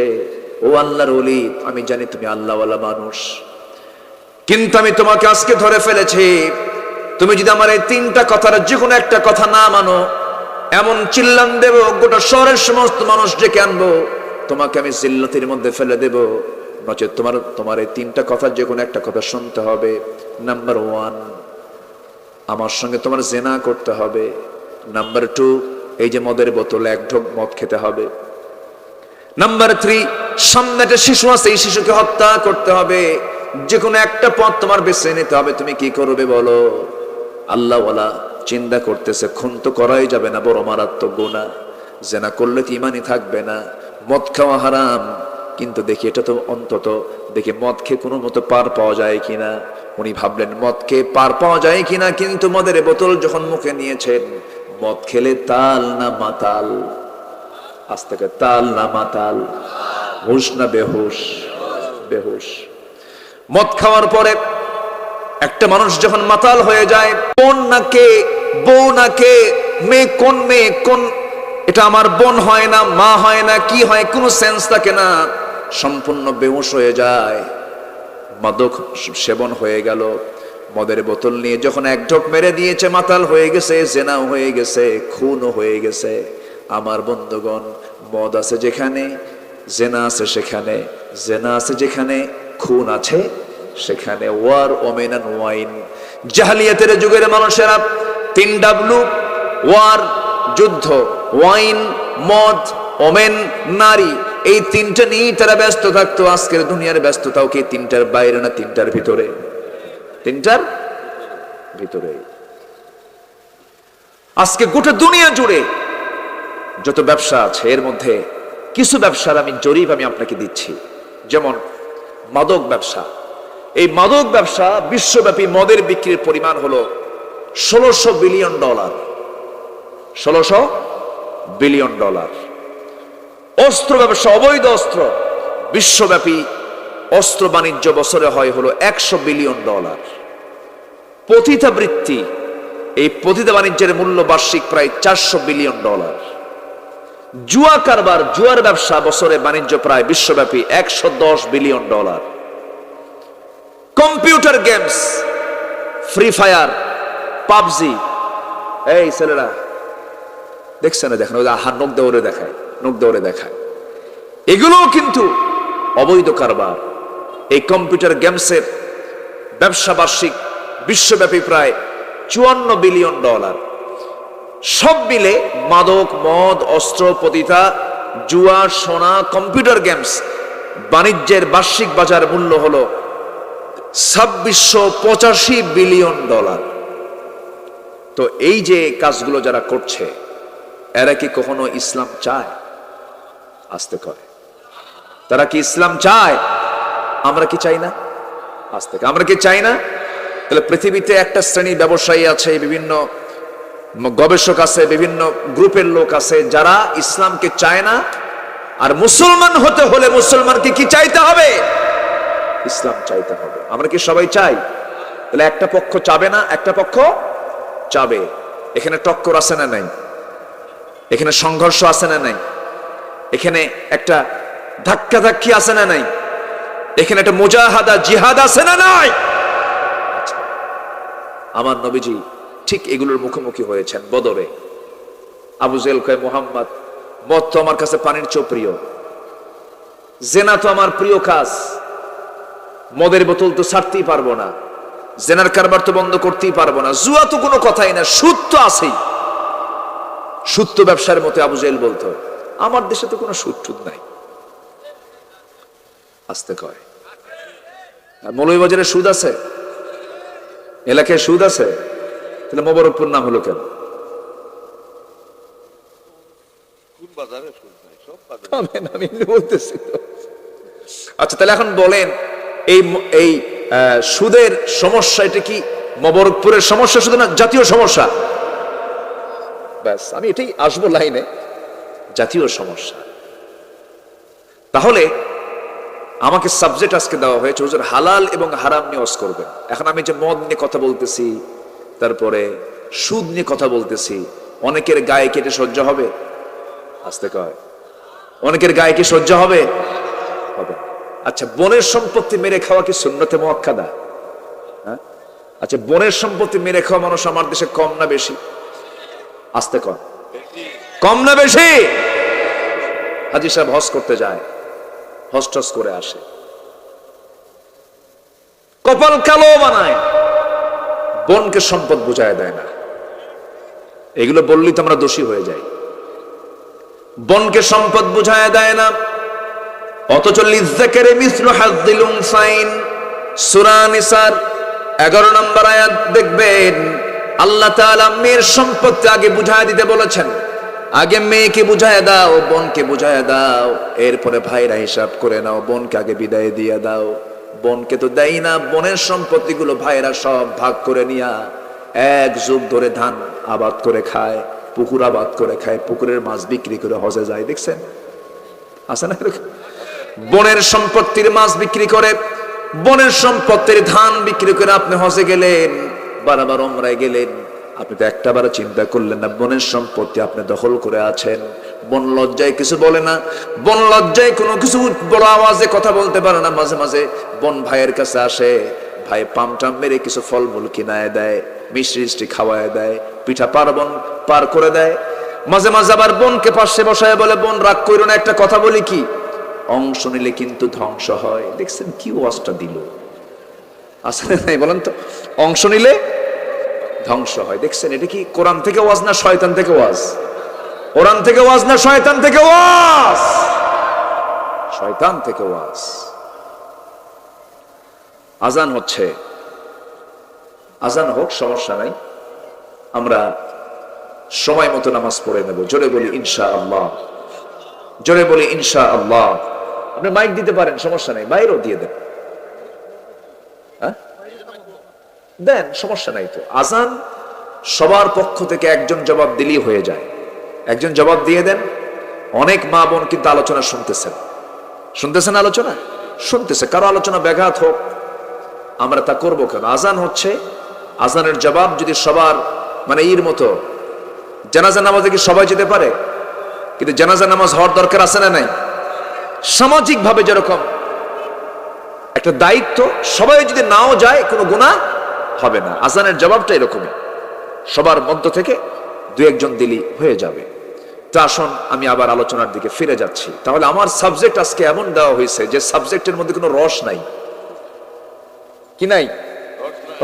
A: ও আল্লাহর ওলি, আমি জানি তুমি আল্লাহওয়ালা মানুষ, কিন্তু আমি তোমাকে আজকে ধরে ফেলেছি। তুমি যদি আমার এই তিনটা কথার যে কোনো একটা কথা না মানো, এমন চিল্লান দেব, গোটা শহরের সমস্ত মানুষ ডেকে আনবো, তোমাকে আমি জিল্লতির মধ্যে ফেলে দেব। নচেত তোমার এই তিনটা কথার যে কোনো একটা কথা শুনতে হবে। নাম্বার 1, আমার সঙ্গে তোমার জেনা করতে হবে। নাম্বার 2, এই যে মদের বোতলে এক ঢোক মদ খেতে হবে। নাম্বার 3, সামনে একটা শিশু আছে, এই শিশুকে হত্যা করতে হবে। যে কোনো একটা পথ তোমার বেছে নিতে হবে। তুমি কি করবে বলো? আল্লাহওয়ালা চিন্তা করতেছে, খুন তো করাই যাবে না, বড় মারাত্মক গুনাহ। জেনা করলে তো ইমানই থাকবে না। মদ খাওয়া হারাম, কিন্তু দেখি এটা তো অন্তত দেখি মদ খেয়ে কোনো মতো পার পাওয়া যায় কিনা। উনি ভাবলেন মদ খেয়ে পার পাওয়া যায় কিনা, কিন্তু মদের বোতল যখন মুখে নিয়েছেন, মদ খেলে তাল না মাতাল? আজ থেকে তাল না মাতাল? হুশ না বেহুশ? বেহুশ। মদ খাওয়ার পরে একটা মানুষ যখন মাতাল হয়ে যায়, বোন না কে, বউ না কে, মেয়ে কোন, এটা আমার বোন হয় না, মা হয় না, কি হয়, কোনো সেন্স থাকে না, সম্পূর্ণ বেহুশ হয়ে যায়। মাদক সেবন হয়ে গেল। মদের বোতল নিয়ে যখন এক ঢোক মেরে দিয়েছে, মাতাল হয়ে গেছে, জেনাও হয়ে গেছে, খুনও হয়ে গেছে। আমার বন্ধুগণ, মদ আছে যেখানে, জেনা আছে সেখানে, জেনা আছে যেখানে, খুন আছে সেখানে। War, women and wine. জাহেলিয়াতের যুগের মানুষেরা 3W, ওয়ার যুদ্ধ, ওয়াইন মদ, ওমেন নারী, এই তিনটা নিয়ে তারা ব্যস্ত থাকতো। আজকের দুনিয়ার ব্যস্ততাও কি তিনটার বাইরে না তিনটার ভিতরে? তিনটার ভিতরে। আজকে গোটা দুনিয়া জুড়ে যত ব্যবসা আছে, এর মধ্যে কিছু ব্যবসার জরিপ আমি আপনাকে দিচ্ছি। যেমন মাদক ব্যবসা। এই মাদক ব্যবসা বিশ্বব্যাপী মদের বিক্রির পরিমাণ হলো $1600 বিলিয়ন। $1600 বিলিয়ন। অস্ত্র ব্যবসা, অবৈধ অস্ত্র, বিশ্বব্যাপী অস্ত্র বাণিজ্য বছরে হয় হলো $100 বিলিয়ন। পতিতাবৃত্তি, এই পতিতা বাণিজ্যের মূল্য বার্ষিক প্রায় $400 বিলিয়ন। জুয়া কারবার, জুয়ার ব্যবসা বছরে বাণিজ্য প্রায় বিশ্বব্যাপী $110 billion. Computer games, free fire, PUBG, এই ছেলেরা দেখছে না, দেখেন ওই নখ দৌড়ে দেখায়, নখ দৌড়ে দেখায়, এগুলো কিন্তু অবৈধ কারবার। এই কম্পিউটার গেমসের ব্যবসা বার্ষিক বিশ্বব্যাপী প্রায় $54 বিলিয়ন। সব মিলে মাদক, মদ, অস্ত্র, পতিতা, জুয়া, সোনা, কম্পিউটার গেমস বাণিজ্যের বার্ষিক বাজার মূল্য হলো $2685 বিলিয়ন। তো এই যে কাজগুলো যারা করছে, এরা কি কখনো ইসলাম চায়? আস্তে করে, তারা কি ইসলাম চায়? আমরা কি চাই না? আস্তে, আমরা কি চাই না? তাহলে পৃথিবীতে একটা শ্রেণী ব্যবসায়ী আছে, বিভিন্ন গবেষক আছে, বিভিন্ন গ্রুপের লোক আছে যারা ইসলামকে চায় না। আর মুসলমান হতে হলে মুসলমানকে কি চাইতে হবে? ইসলাম চাইতে হবে। আমরা কি সবাই চাই? তাহলে একটা পক্ষ চাবে না, একটা পক্ষ চাবে। এখানে টক্কর আছে না নাই? এখানে সংঘর্ষ আছে না নাই? এখানে একটা ধাক্কাধাক্কি আছে না নাই? এখানে একটা মুজাহাদা, জিহাদ আছে না নাই? আমার নবীজি ঠিক এগুলোর মুখোমুখি হয়েছেন বদরে। আবু জেহেল কয়, মুহাম্মদ, মদ তো আমার কাছে পানির চেয়ে প্রিয়, জেনা তো আমার প্রিয় কাজ, মদের বোতল তো ছাড়তেই পারবো না, জেনার কারবার তো বন্ধ করতেই পারবো না, জুয়া তো কোনো কথাই না, সুদ তো আছেই, সুদ তো ব্যবসার মতো। আবু জেহেল বলতো, আমার দেশে তো কোনো সুদ টুদ নাই। আস্তে কয়, মৌলভীবাজারে সুদ আছে, এলাকায় সুদ আছে, তাহলে মোবারকপুর নাম হলো কেন? আমি বলতেছি তো। আচ্ছা, তাহলে এখন বলেন, এই সুদের সমস্যা এটা কি মোবারকপুরের সমস্যা শুধু না, জাতীয় সমস্যা? ব্যাস, আমি এটাই আসবো লাইনে, জাতীয় সমস্যা। তাহলে আমাকে সাবজেক্ট আজকে দেওয়া হয়েছে, হুজুর হালাল এবং হারাম নিয়ে ওয়াজ করবেন। এখন আমি যে মদ নিয়ে কথা বলতেছি, তারপরে সুদ নিয়ে কথা বলতেছি, অনেকের গায়ে কেটে সহ্য হবে? আস্তে কয়, অনেকের গায়ে কি সহ্য হবে? হবে। আচ্ছা, বনের সম্পত্তি মেরে খাওয়া কি সুন্নতে মুআক্কাদা? হ্যাঁ, আচ্ছা, বনের সম্পত্তি মেরে খাওয়া মানুষ আমার দেশে কম না বেশি? আস্তে কয়, কম না বেশি? হাজী সাহেব হজ করতে যায়, হজ টজ করে আসে, কপাল কালো বানায়, বনকে সম্পদ বুঝায় দেয় না। এগুলো বললেই তো আমরা দোষী হয়ে যাই। বনকে সম্পদ বুঝায় দেয় না, অথচ লিযযাকারি মিসলু হাযযিল উনসাইন, সূরা নিসার 11 নম্বর আয়াত দেখবেন, আল্লাহ তাআলা মেয়ের সম্পদকে আগে বুঝায় দিতে বলেছেন। আগে মেয়েকে বুঝায় দাও, বোনকে বুঝায় দাও, এরপরে ভাইরা হিসাব করে নাও, বোনকে আগে বিদায় দিয়ে দাও। বোনকে তো দেয় না, বোনের সম্পত্তিগুলো ভাইরা সব ভাগ করে নিয়া এক যুগ ধরে ধান আবাদ করে খায়, পুকুর আবাদ করে খায়, পুকুরের মাছ বিক্রি করে হজে যায়। দেখছেন আছে না? বোনের সম্পত্তির মাছ বিক্রি করে, বোনের সম্পত্তির ধান বিক্রি করে আপনি হজে গেলেন, বারবার উমরায় গেলেন, আপনি তো একটাবার চিন্তা করলেন না বোনের সম্পত্তি আপনি দখল করে আছেন। বোন লজ্জায় কিছু বলে না, বোন লজ্জায় কোনো কিছু বড় আওয়াজে কথা বলতে পারে না। মাঝে মাঝে বোন ভাইয়ের কাছে আসে, ভাই পামটাম মেরে কিছু ফলমূল কিনায় দেয়, মিষ্টি খাওয়ায় দেয়, পিঠা পার্বণ পার করে দেয়। মাঝে মাঝে আবার বোনকে পাশে বসায় বলে, বোন রাগ কইরো না, একটা কথা বলি কি, অংশ নিলে কিন্তু ধ্বংস হয়। দেখছেন কি ওয়াজটা দিল? আসলে নাই বলেন তো, অংশ নিলে ধ্বংস হয়। দেখছেন এটা কি কোরআন থেকে ওয়াজ না শয়তান থেকে ওয়াজ? কোরআন থেকে ওয়াজ না শয়তান থেকে ওয়াজ? শয়তান থেকে ওয়াজ। আজান হচ্ছে, আজান হোক, সমস্যা নাই, আমরা সময় মতো নামাজ পড়ে নেব। জোরে বলি ইনশাআল্লাহ, জোরে বলি ইনশাআল্লাহ। আপনি মাইক দিতে পারেন, সমস্যা নেই, বাইরেও দিয়ে দেন, হ্যাঁ দেন, সমস্যা নাই তো। আজান সবার পক্ষ থেকে একজন জবাব দিলেই হয়ে যায়, একজন জবাব দিয়ে দেন। অনেক মা বোন কিন্তু আলোচনা শুনতেছেন, শুনতেছেন, আলোচনা শুনতেছে, কারো আলোচনা ব্যাঘাত হোক, আমরা তা করবো কেন? আজান হচ্ছে, আজানের জবাব যদি সবার মানে এর মতো, জানাজা নামাজে কি সবাই যেতে পারে? কিন্তু জানাজা নামাজ হওয়ার দরকার আছে না নাই? সামাজিক ভাবে যেরকম একটা দায়িত্ব, সবাই যদি নাও যায় কোনো গুনাহ হবে না। আজানের জবাবটা এরকমই, সবার মধ্য থেকে দু একজন দিলি হয়ে যাবে। তা আসুন আমি আবার আলোচনার দিকে ফিরে যাচ্ছি। তাহলে আমার সাবজেক্ট আজকে এমন দেওয়া হয়েছে যে সাবজেক্টের মধ্যে কোনো রস নাই। কি নাই?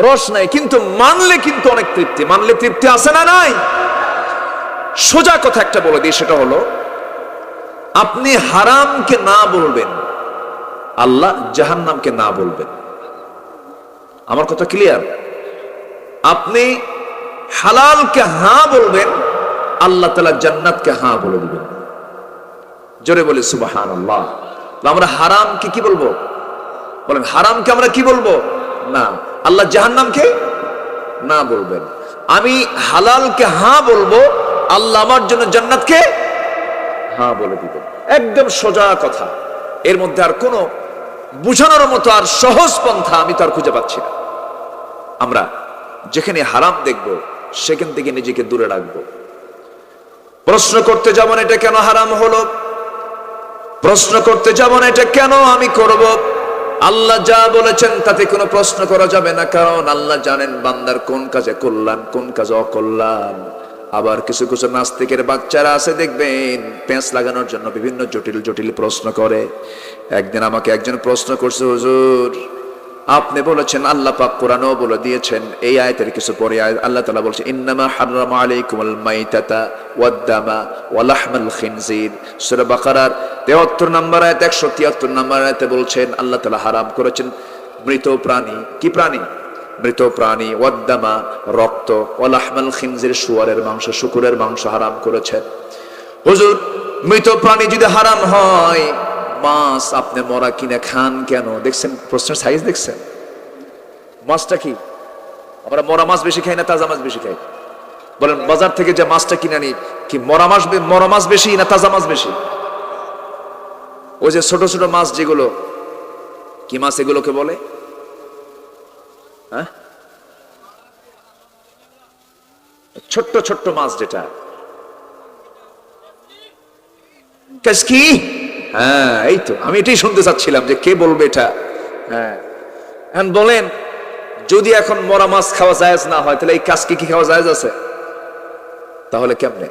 A: রস নাই, কিন্তু মানলে কিন্তু অনেক তৃপ্তি। মানলে তৃপ্তি আছে না নাই? সোজা কথা একটা বলে দিই, সেটা হলো আপনি হারামকে না বলবেন, আল্লাহ জাহান্নামকে না বলবেন। আমার কথা ক্লিয়ার? আপনি হালালকে হ্যাঁ বলবেন, আল্লাহ তাআলা জান্নাতকে হ্যাঁ বলে দিবেন। জোরে বলি সুবহানাল্লাহ। আমরা হারামকে কি বলবো? বলেন, হারামকে আমরা কি বলবো? না। আল্লাহ জাহান্নামকে না বলবেন। আমি হালালকে হ্যাঁ বলবো, আল্লাহ আমার জন্য জান্নাতকে হ্যাঁ বলে দিবেন। একদম সোজা কথা, এর মধ্যে আর কোনো বুঝানোর মতো আর সহজ পন্থা আমি তো আর খুঁজে পাচ্ছি না। আমরা যেখানে হারাম দেখব সেখান থেকে নিজেকে দূরে রাখবো। প্রশ্ন করতে যাব না এটা কেন হারাম হলো, প্রশ্ন করতে যাব না এটা কেন আমি করব। আল্লাহ যা বলেছেন তাতে কোনো প্রশ্ন করা যাবে না, কারণ আল্লাহ জানেন বান্দার কোন কাজে কল্যাণ, কোন কাজে অকল্যাণ। আবার কিছু কিছু নাস্তিকের বাচ্চারা আছে, দেখবেন পেঁচ লাগানোর জন্য বিভিন্ন জটিল জটিল প্রশ্ন করে। একদিন আমাকে একজন প্রশ্ন করছে, হুজুর আপনি বলেছেন, আল্লাহ পাক কোরআনেও বলে দিয়েছেন, এই আয়াতের কিছু পরে আল্লাহ তাআলা বলছেন ইন্নামা হাররামা আলাইকুমুল মাইতাতা ওয়াদ-দামা ওয়া লাহমাল খিনজির। সূরা বাকারার 73 নম্বর আয়াত 173 নম্বর আয়াতে বলছেন আল্লাহ তাআলা হারাম করেছেন মৃত প্রাণী। কি প্রাণী? মৃত প্রাণী, ওয়াদ-দামা রক্ত, ওয়া লাহমাল খিনজির শুয়োরের মাংস, শূকরের মাংস হারাম করেছেন। হুজুর মৃত প্রাণী যদি হারাম হয়, মাছ আপনি মরা কিনে খান কেন? দেখছেন প্রশ্নের সাইজ দেখছেন? মাছটা কি আমরা মরা মাছ বেশি খাই না তাজা মাছ বেশি খাই? বলেন, বাজার থেকে যে মাছটা কিনে আনি কি মরা মাছ বেশি না তাজা মাছ বেশি? ওই যে ছোট ছোট মাছ যেগুলো, কি মাছ এগুলোকে বলে? হ্যাঁ, ছোট্ট ছোট্ট মাছ যেটা কাসকি। হ্যাঁ, এই তো আমি এটাই শুনতে চাচ্ছিলাম যে কে বলবে এটা। হ্যাঁ, এখন বলেন, যদি এখন মরা মাছ খাওয়া জায়েজ না হয়, তাহলে এই কাসকি কি খাওয়া জায়েজ আছে? তাহলে কেমনে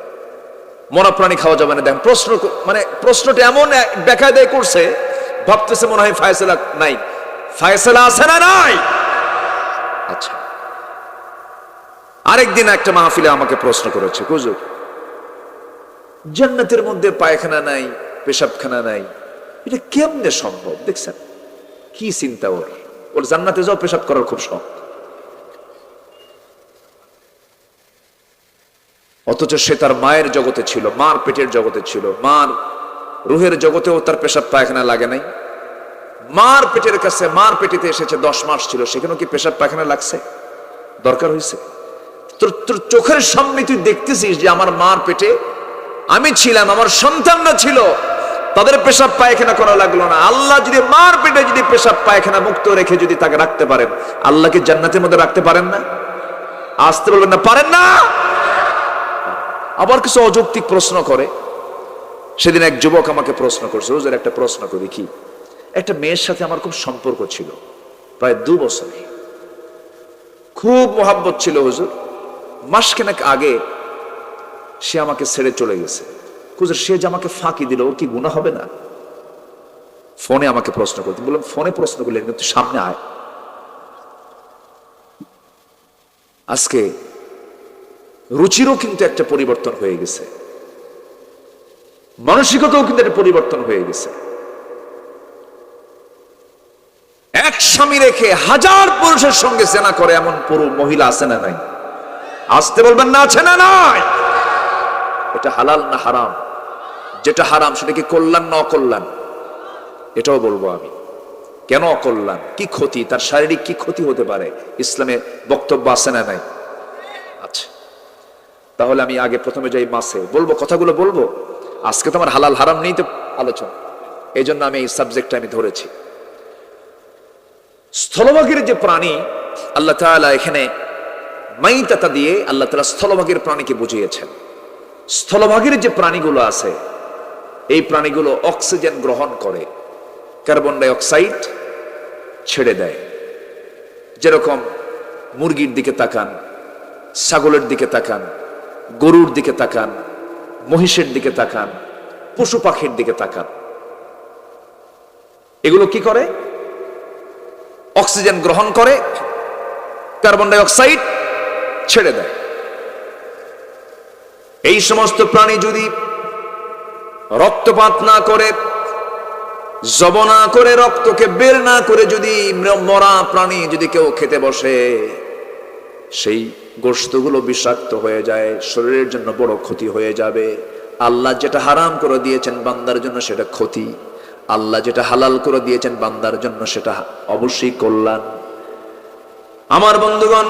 A: মরা প্রাণী খাওয়া যাবে না? দেখেন প্রশ্ন, মানে প্রশ্নটা এমন বেকায়দায় করছে, ভাবতেছে মনে হয় ফায়সালা নাই। ফায়সালা আছে না নাই? আচ্ছা, আরেকদিন একটা মাহফিলে আমাকে প্রশ্ন করেছে, হুজুর জান্নাতের মধ্যে পায়খানা নাই, পেশাবখানা নাই, এটা কেমনে সম্ভব? দেখছেন কি চিন্তা ওর? ওর জান্নাতে যাও পেশাব করার খুব শখ, অথচ সে তার মায়ের জগতে ছিল, মার পেটের জগতে ছিল, মার রুহের জগতেও তার পেশাব পায়খানা লাগে নাই। মার পেটের কাছে, মার পেটিতে এসেছে 10 মাস ছিল, সেখানেও কি পেশাব পায়খানা লাগছে? দরকার হয়েছে? তোর চোখের সামনে তুই দেখতেছিস যে আমার মার পেটে আমি ছিলাম, আমার সন্তানরা ছিল, তাদের পেশাব পায়খানা করা লাগলো না। আল্লাহ যদি মার পেটে যদি পেশাব পায়খানা মুক্ত রেখে যদি তাকে রাখতে পারেন, আল্লাহকে জান্নাতের মধ্যে রাখতে পারেন না? আসতে বলবেন না পারেন না? আবার কিছু অযৌক্তিক প্রশ্ন করে। সেদিন এক যুবক আমাকে প্রশ্ন করছে, হুজুর একটা প্রশ্ন করি, কি একটা মেয়ের সাথে আমার খুব সম্পর্ক ছিল, প্রায় 2 বছর, খুব মোহাব্বত ছিল হুজুর। মাসখানেক আগে সে আমাকে ছেড়ে চলে গেছে। হুজুর সে যে আমাকে ফাঁকি দিল, ওর কি গুনাহ হবে না? ফোনে আমাকে প্রশ্ন করতে বললাম, ফোনে প্রশ্ন করলেন কিন্তু সামনে আয়। আজকে রুচিরও কিন্তু একটা পরিবর্তন হয়ে গেছে, মানসিকতাও কিন্তু একটা পরিবর্তন হয়ে গেছে। এক স্বামী রেখে 1000 পুরুষের সঙ্গে জেনা করে এমন পুরুষ মহিলা আছে না নাই? আসতে বলবেন না আছে না নাই? এটা হালাল না হারাম? যেটা হারাম সেটা কি কল্যাণ না অকল্যাণ? এটাও বলবো আমি। কেন অকল্যাণ? কি ক্ষতি, তার শারীরিক কি ক্ষতি হতে পারে, ইসলামে বক্তব্য আছে না নাই? আচ্ছা, তাহলে আমি আগে প্রথমে যাই মাসে, বলবো কথাগুলো বলবো। আজকে তো আমার হালাল হারাম নিয়ে তো আলোচনা, এই জন্য আমি এই সাবজেক্টটা আমি ধরেছি। স্থলভাগের যে প্রাণী আল্লাহ তাআলা এখানে মাইতাতা দিয়ে আল্লাহ তাআলা স্থলভাগের প্রাণীকে বুঝিয়েছেন। স্থলভাগের যে প্রাণীগুলো আছে এই প্রাণীগুলো অক্সিজেন গ্রহণ করে, কার্বন ডাই অক্সাইড ছেড়ে দেয়। যেরকম মুরগির দিকে তাকান, ছাগলের দিকে তাকান, গরুর দিকে তাকান, মহিষের দিকে তাকান, পশু পাখির দিকে তাকান, এগুলো কি করে? অক্সিজেন গ্রহণ করে, কার্বন ডাই অক্সাইড ছেড়ে দেয়। এই সমস্ত প্রাণী যদি রক্তপাত না করে, জব না করে, রক্তকে বের না করে যদি মরা প্রাণী যদি কেউ খেতে বসে, সেই গোশতগুলো বিষাক্ত হয়ে যায়, শরীরের জন্য বড় ক্ষতি হয়ে যাবে। আল্লাহ যেটা হারাম করে দিয়েছেন বান্দার জন্য সেটা ক্ষতি, আল্লাহ যেটা হালাল করে দিয়েছেন বান্দার জন্য সেটা অবশ্যই কল্যাণ। আমার বন্ধুগণ,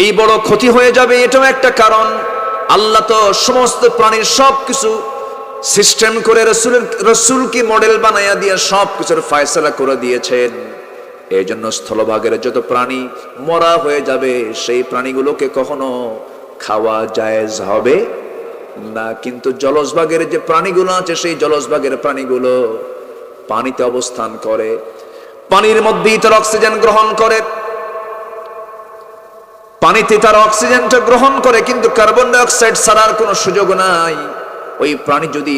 A: এই বড় ক্ষতি হয়ে যাবে, এটাও একটা কারণ। আল্লাহ তো সমস্ত প্রাণীর সবকিছু সিস্টেম করে রসুলকে মডেল বানাইয়া দিয়ে সবকিছুর ফয়সালা করে দিয়েছেন। এই জন্য স্থলভাগের যত প্রাণী মরা হয়ে যাবে, সেই প্রাণীগুলোকে কখনো খাওয়া জায়েজ হবে না। কিন্তু জলজভাগের যে প্রাণীগুলো আছে, সেই জলজভাগের প্রাণীগুলো পানিতে অবস্থান করে, পানির মধ্যেই তার অক্সিজেন গ্রহণ করে, পানিতে তার অক্সিজেনটা গ্রহণ করে, কিন্তু কার্বন ডাই অক্সাইড ছাড়ার কোনো সুযোগ নাই। ওই প্রাণী যদি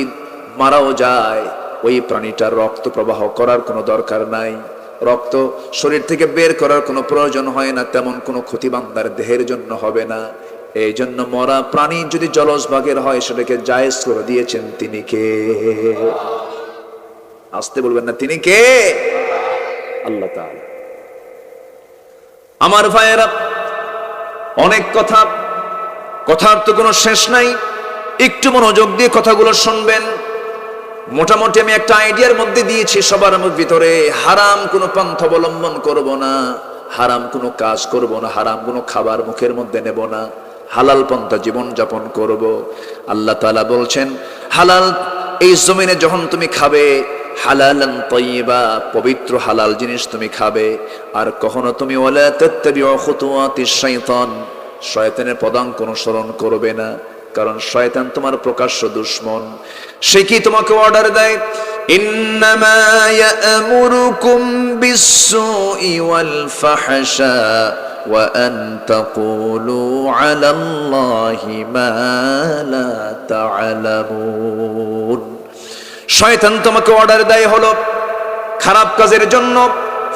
A: মারাও যায়, ওই প্রাণীটার রক্ত প্রবাহ করার কোনো দরকার নাই, রক্ত শরীর থেকে বের করার কোনো প্রয়োজন হয় না, তেমন কোনো ক্ষতি বান্দার দেহের জন্য হবে না। এই জন্য মরা প্রাণী যদি জলজ ভাগের হয়, সেটাকে জায়েজ করে দিয়েছেন তিনি কে? আসতে বলবেন না, তিনি কে? আল্লাহ তাআলা। আমার ভাইয়েরা, অনেক কথার তো কোনো শেষ নাই, একটু মনোযোগ দিয়ে কথাগুলো শুনবেন। মোটামুটি আমি একটা আইডিয়ার মধ্যে দিয়েছি, সবার ভিতরে হারাম কোনো পন্থা অবলম্বন করব না, হারাম কোনো কাজ করব না, হারাম কোনো খাবার মুখের মধ্যে নেব না, হালাল পন্থা জীবন যাপন করব। আল্লাহ তাআলা বলছেন, হালাল এই জমিনে যখন তুমি খাবে, হালালান তাইয়্যিবা, পবিত্র হালাল জিনিস তুমি খাবে। আর কখনো তুমি ওয়ালা তাত্তাবিউ খুতুওয়াতিশ শাইতান, শয়তানের পদাঙ্ক অনুসরণ করবে না, কারণ শয়তান তোমার প্রকাশ্য দুশমন। সে কি তোমাকে অর্ডার দেয়, ইন্নামা ইয়া'মুরুকুম বিস-সুই ওয়াল ফাহশা ওয়া আন তাকুলু আলাল্লাহি মা লা তা'লামুন। শয়তান তোমাকে অর্ডার দেয় হলো খারাপ কাজের জন্য,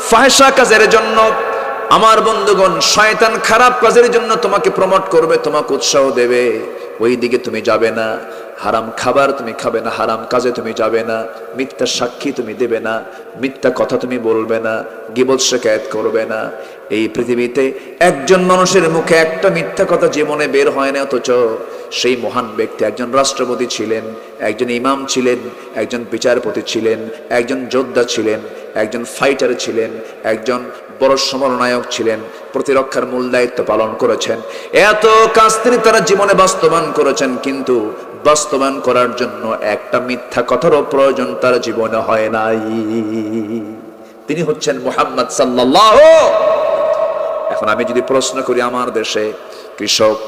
A: ফাহশা কাজের জন্য। আমার বন্ধুগণ, শয়তান খারাপ কাজের জন্য তোমাকে প্রমোট করবে, তোমাকে উৎসাহ দেবে, ওই দিকে তুমি যাবে না। হারাম খাবার তুমি খাবে না, হারাম কাজে তুমি যাবে না, মিথ্যা সাক্ষী তুমি দেবে না, মিথ্যা কথা তুমি বলবে না, গীবত শিকায়েত করবে না। এই পৃথিবীতে একজন মানুষের মুখে একটা মিথ্যা কথা জীবনে বের হয় না, অথচ সেই মহান ব্যক্তি একজন রাষ্ট্রপতি ছিলেন, একজন ইমাম ছিলেন, একজন বিচারপতি ছিলেন, একজন যোদ্ধা ছিলেন, একজন ফাইটার ছিলেন, একজন বড় সমরনায়ক ছিলেন, প্রতিরক্ষার মূল দায়িত্ব পালন করেছেন। এত কাজ তিনি তারা জীবনে বাস্তবায়ন করেছেন, কিন্তু বাস্তবায়ন করার জন্য একটা মিথ্যা কথারও প্রয়োজন তার জীবনে হয় নাই। তিনি হচ্ছেন মুহাম্মদ সাল্লাল্লাহু। এখন আমি যদি প্রশ্ন করি, আমার দেশে কৃষক,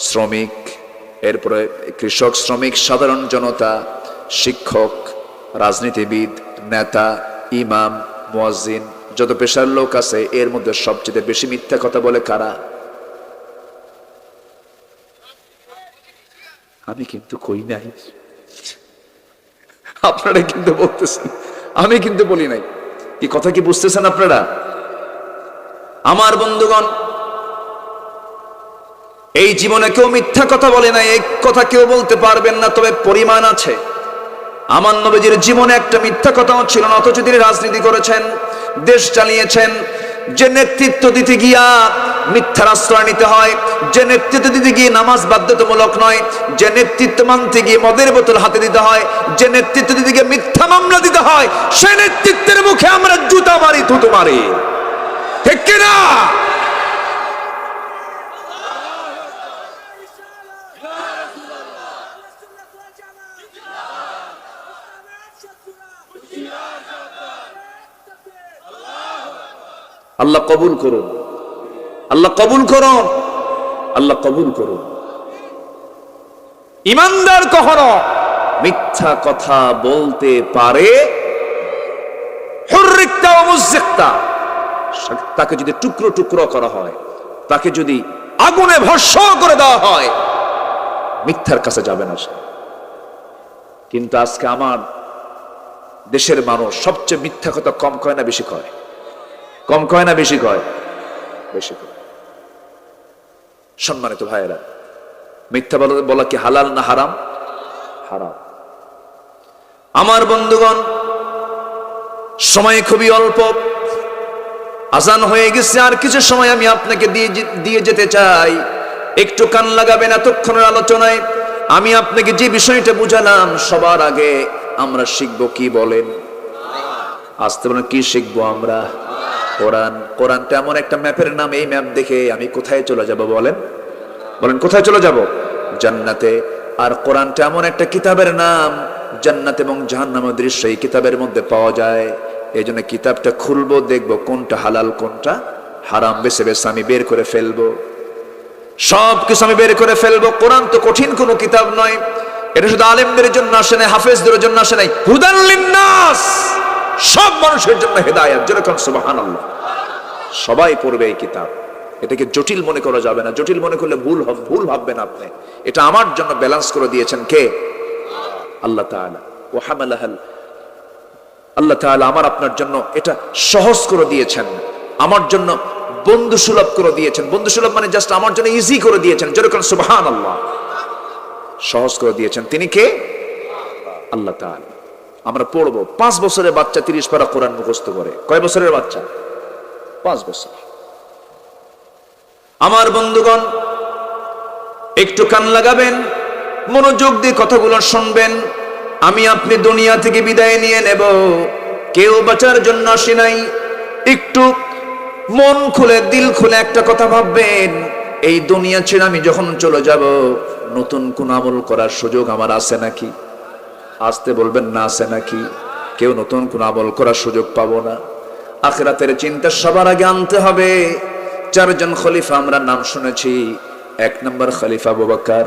A: শ্রমিক, এরপরে কৃষক, শ্রমিক, সাধারণ জনতা, শিক্ষক, রাজনীতিবিদ, নেতা, ইমাম, মুয়াজ্জিন, যত পেশার লোক আছে, এর মধ্যে সবচেয়ে বেশি মিথ্যা কথা বলে কারা? আমি কিন্তু কই নাই, আপনারা কিন্তু বলতেছেন, আমি কিন্তু বলি নাই। কি কথা কি বুঝতেছেন আপনারা? আমার বন্ধুগণ, এই জীবনে কেউ মিথ্যা কথা বলে নাই, এই কথা কেউ বলতে পারবেন না, তবে পরিমাণ আছে। আমার নবীজির জীবনে একটা মিথ্যা কথাও ছিল না, অথচ তিনি রাজনীতি করেছেন, দেশ চালিয়েছেন। যে নেতৃত্ব দিতে গিয়া মিথ্যার আশ্রয় নিতে হয়, যে নেতৃত্ব দিতে গিয়ে নামাজ বাধ্যতামূলক নয়, যে নেতৃত্ব মানতে গিয়ে মদের বোতল হাতে দিতে হয়, যে নেতৃত্ব দিতে গিয়ে মিথ্যা মামলা দিতে হয়, সে নেতৃত্বের মুখে আমরা জুতা মারি, থুতু মারি, ঠিক কিনা? আল্লাহ কবুল করুন, আল্লাহ কবুল করুন, আল্লাহ কবুল করুন। ইমানদার কখনো মিথ্যা কথা বলতে পারে, হুররিকতা ওয়া মুযিকতা, তাকে যদি টুকরো টুকরো করা হয়, তাকে যদি আগুনে ভস্ম করে দেওয়া হয়, মিথ্যার কাছে যাবে না সে। কিন্তু আজকে আমার দেশের মানুষ সবচেয়ে মিথ্যা কথা কম কয় না বেশি কয়? কম কয় না বেশি কয়? বেশি কয়। সম্মানিত ভাইয়েরা, মিথ্যা বলা কি হালাল না হারাম? হারাম। আমার বন্ধুগণ, সময় খুবই অল্প, আজান হয়ে গেছে, আর কিছু সময় আমি আপনাকে দিয়ে যেতে চাই। একটু কান লাগাবেন এতক্ষণের আলোচনায়। আমি আপনাকে যে বিষয়টা বুঝালাম, সবার আগে আমরা শিখবো কি বলেন? আসতে বলেন, কি শিখবো আমরা? কোরআন। কোরআনটা এমন একটা ম্যাপের নাম, এই ম্যাপ দেখে আমি কোথায় চলে যাব বলেন? বলেন কোথায় চলে যাব? জান্নাতে। আর কোরআনটা এমন একটা কিতাবের নাম, জান্নাত এবং জাহান্নামের দৃশ্য এই কিতাবের মধ্যে পাওয়া যায়। এই জন্য কিতাবটা খুলবো, দেখবো কোনটা হালাল কোনটা হারাম, বেছে বেছে আমি বের করে ফেলবো। সব কিছু আমি বের করে ফেলবো। কোরআন তো কঠিন কোনো কিতাব নয়, এটা শুধু আলেমদের জন্য আসে নাই, হাফেজদের জন্য আসে নাই, হুদাল লিন্নাস, সব মানুষের জন্য হেদায়েত। যেরকম সুবহানাল্লাহ, সবাই পড়বে এই কিতাব। এটাকে জটিল মনে করা যাবে না। জটিল মনে করলে ভুল ভাববেন আপনি। এটা আমার জন্য ব্যালেন্স করে দিয়েছেন কে? আল্লাহ তাআলা। ওয়া হামালাহাল, আল্লাহ তাআলা আমার আপনার জন্য এটা সহজ করে দিয়েছেন, আমার জন্য বন্ধু সুলভ করে দিয়েছেন। বন্ধু সুলভ মানে জাস্ট আমার জন্য ইজি করে দিয়েছেন। যেরকম সুবহানাল্লাহ, সহজ করে দিয়েছেন। তিনি কে? আল্লাহ তাআলা। আমরা পড়বো। 5 বছরের বাচ্চা 30 পারা কোরআন মুখস্থ করে। কয় বছরের বাচ্চা? 5 বছর। আমার বন্ধুগণ, একটু কান লাগাবেন, মনোযোগ দিয়ে কথাগুলো শুনবেন। আমি আপনি দুনিয়া থেকে বিদায় নিয়ে নেব, কেউ বাঁচার জন্য আসি নাই। একটু মন খুলে, দিল খুলে একটা কথা ভাববেন, এই দুনিয়া ছেড়ে আমি যখন চলে যাব, নতুন কোন আমল করার সুযোগ আমার আছে নাকি? আসতে বলবেন না, আছে নাকি? কেউ নতুন কোন আমল করার সুযোগ পাবো না। আখিরাতের চিন্তা সবার আগে আনতে হবে। 4 জন খলিফা আমরা নাম শুনেছি। 1 নম্বর খলিফা আবু বকর।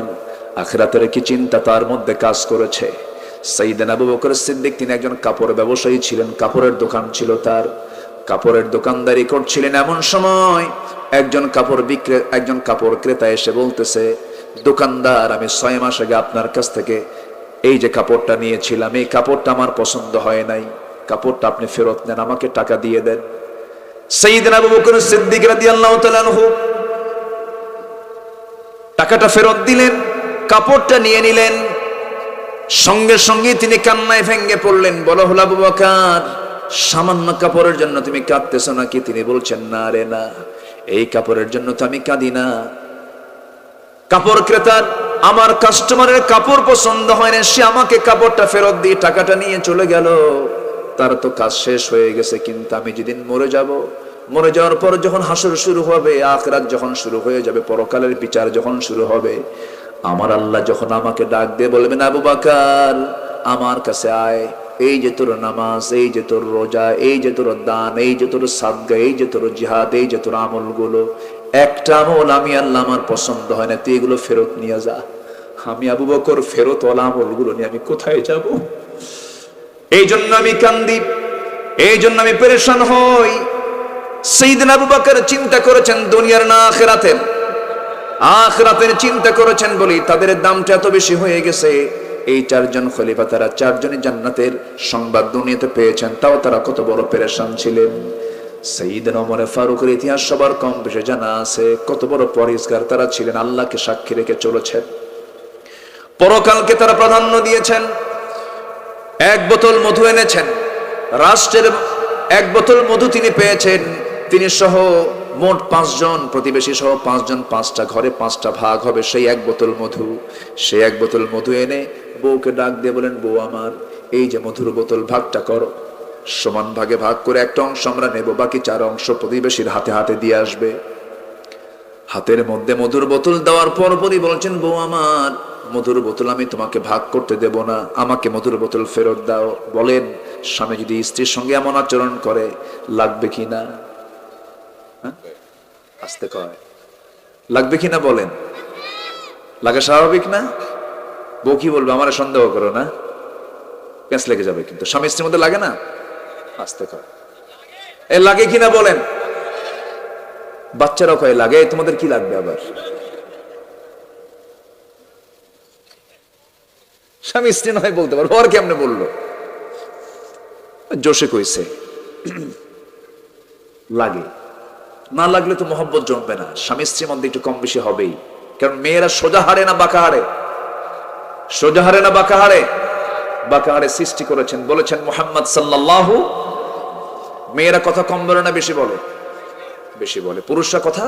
A: আখিরাতের কি চিন্তা তার মধ্যে কাজ করেছে? সাইয়েদনা আবু বকর সিদ্দিক, তিনি একজন কাপড় ব্যবসায়ী ছিলেন, কাপড়ের দোকান ছিল তার, কাপড়ের দোকানদারি করছিলেন। এমন সময় একজন কাপড় ক্রেতা এসে বলতেছে, দোকানদার, আমি 6 মাস আগে আপনার কাছ থেকে এই যে কাপড়টা নিয়েছিলাম, এই কাপড়টা আমার পছন্দ হয় নাই, কাপড়টা আপনি ফেরত নেন, আমাকে টাকা দিয়ে দেন। সাইয়েদনা আবু বকর সিদ্দিক রাদিয়াল্লাহু তাআলা আনহু টাকাটা ফেরত দিলেন, কাপড়টা নিয়ে নিলেন। সঙ্গে সঙ্গে তিনি কান্নায় ভেঙে পড়লেন। বলা হলো, আবু বকর, সামান্য কাপড়ের জন্য তুমি কাঁদতেছো নাকি? তিনি বলছেন, না রে না, এই কাপড়ের জন্য তো আমি কাঁদি না। কাপড় ক্রেতার, আমার কাস্টমারের কাপড় পছন্দ হয় না, সে আমাকে কাপড়টা ফেরত দিয়ে টাকাটা নিয়ে চলে গেল, তার তো কাজ শেষ হয়ে গেছে। কিন্তু আমি যেদিন মরে যাব, মরে যাওয়ার পর যখন হাসর শুরু হবে, আখিরাত যখন শুরু হয়ে যাবে, পরকালের বিচার যখন শুরু হবে, আমার আল্লাহ যখন আমাকে ডাক দিয়ে বলবেন, আবু বকর, আমার কাছে আয়, এই যে তোর নামাজ, এই যে তোর রোজা, এই যে তোর দান, এই যে তোর সাদকা, এই যে তোর জিহাদ, এই যে তোর আমলগুলো, একটা আমল আমি আল্লাহ আমার পছন্দ হয় না, তুই এগুলো ফেরত নিয়ে যা। আমি আবু বকর ফেরত ওয়ালা আমলগুলো নিয়ে আমি কোথায় যাব? এই জন্য আমি কান্দি, এই জন্য আমি পেরেশান হই। সাইয়েদনা আবু বকর চিন্তা করেছেন দুনিয়ার না আখিরাতের, আখিরাতের চিন্তা করেছেন বলি তাদের দামটা এত বেশি হয়ে গেছে। এই 4 জন খলিফা, তারা 4 জনই জান্নাতের সংবাদ দুনিয়াতে পেয়েছেন, তাও তারা কত বড় পেরেশান ছিলেন। সাইয়েদনা ওমর ফারুকের ইতিহাস সবার কম বেশি জানা আছে, কত বড় পরিষ্কার তারা ছিলেন, আল্লাহকে সাক্ষী রেখে চলেছেন, পরকালকে তারা প্রাধান্য দিয়েছেন। 1 বোতল মধু এনেছেন, রাষ্ট্রের 1 বোতল মধু তিনি পেয়েছেন। তিনি সহ মোট 5 জন প্রতিবেশী সহ 5 জন, 5টা ঘরে 5টা ভাগ হবে সেই 1 বোতল মধু। সেই 1 বোতল মধু এনে বউকে ডাক দিয়ে বলেন, বউ আমার, এই যে মধুর বোতল, ভাগটা করো, সমান ভাগে ভাগ করে একটা অংশ আমরা নেব, বাকি 4 অংশ প্রতিবেশীর হাতে হাতে দিয়ে আসবে। হাতের মধ্যে মধুর বোতল দেওয়ার পরপরই বলছেন, বউ আমার, মধুর বোতল আমি তোমাকে ভাগ করতে দেব না, আমাকে মধুর বোতল ফেরত দাও। বলেন, স্বামী যদি স্ত্রীর সঙ্গে এমন আচরণ করে লাগবে কিনা? আসতে কয়, লাগবে কিনা বলেন? লাগে স্বাভাবিক না? বউ কি বলবে, আমার সন্দেহ করো না, প্যাঁচ লেগে যাবে। কিন্তু স্বামী স্ত্রীর মধ্যে লাগে না, আস্তে কর এ লাগে কিনা বলেন। বাচ্চারাও কয়ে লাগে, তোমাদের কি লাগবে আবার? স্বামী স্ত্রী নয় বলতে পারবো, আর কেমনে বললো, জোশে কইছে। লাগে না, লাগলে তো মোহব্বত জমবে না। স্বামী স্ত্রীর মধ্যে একটু কম বেশি হবেই, কারণ মেয়েরা সোজা হারে না বাঁকা হারে, সোজা হারে না বাঁকা হারে। বাঁকা হারে সৃষ্টি করেছেন, বলেছেন মুহাম্মদ সাল্লাল্লাহু। মেয়েরা কথা কম বলে না বেশি বলে? বেশি বলে। পুরুষরা কথা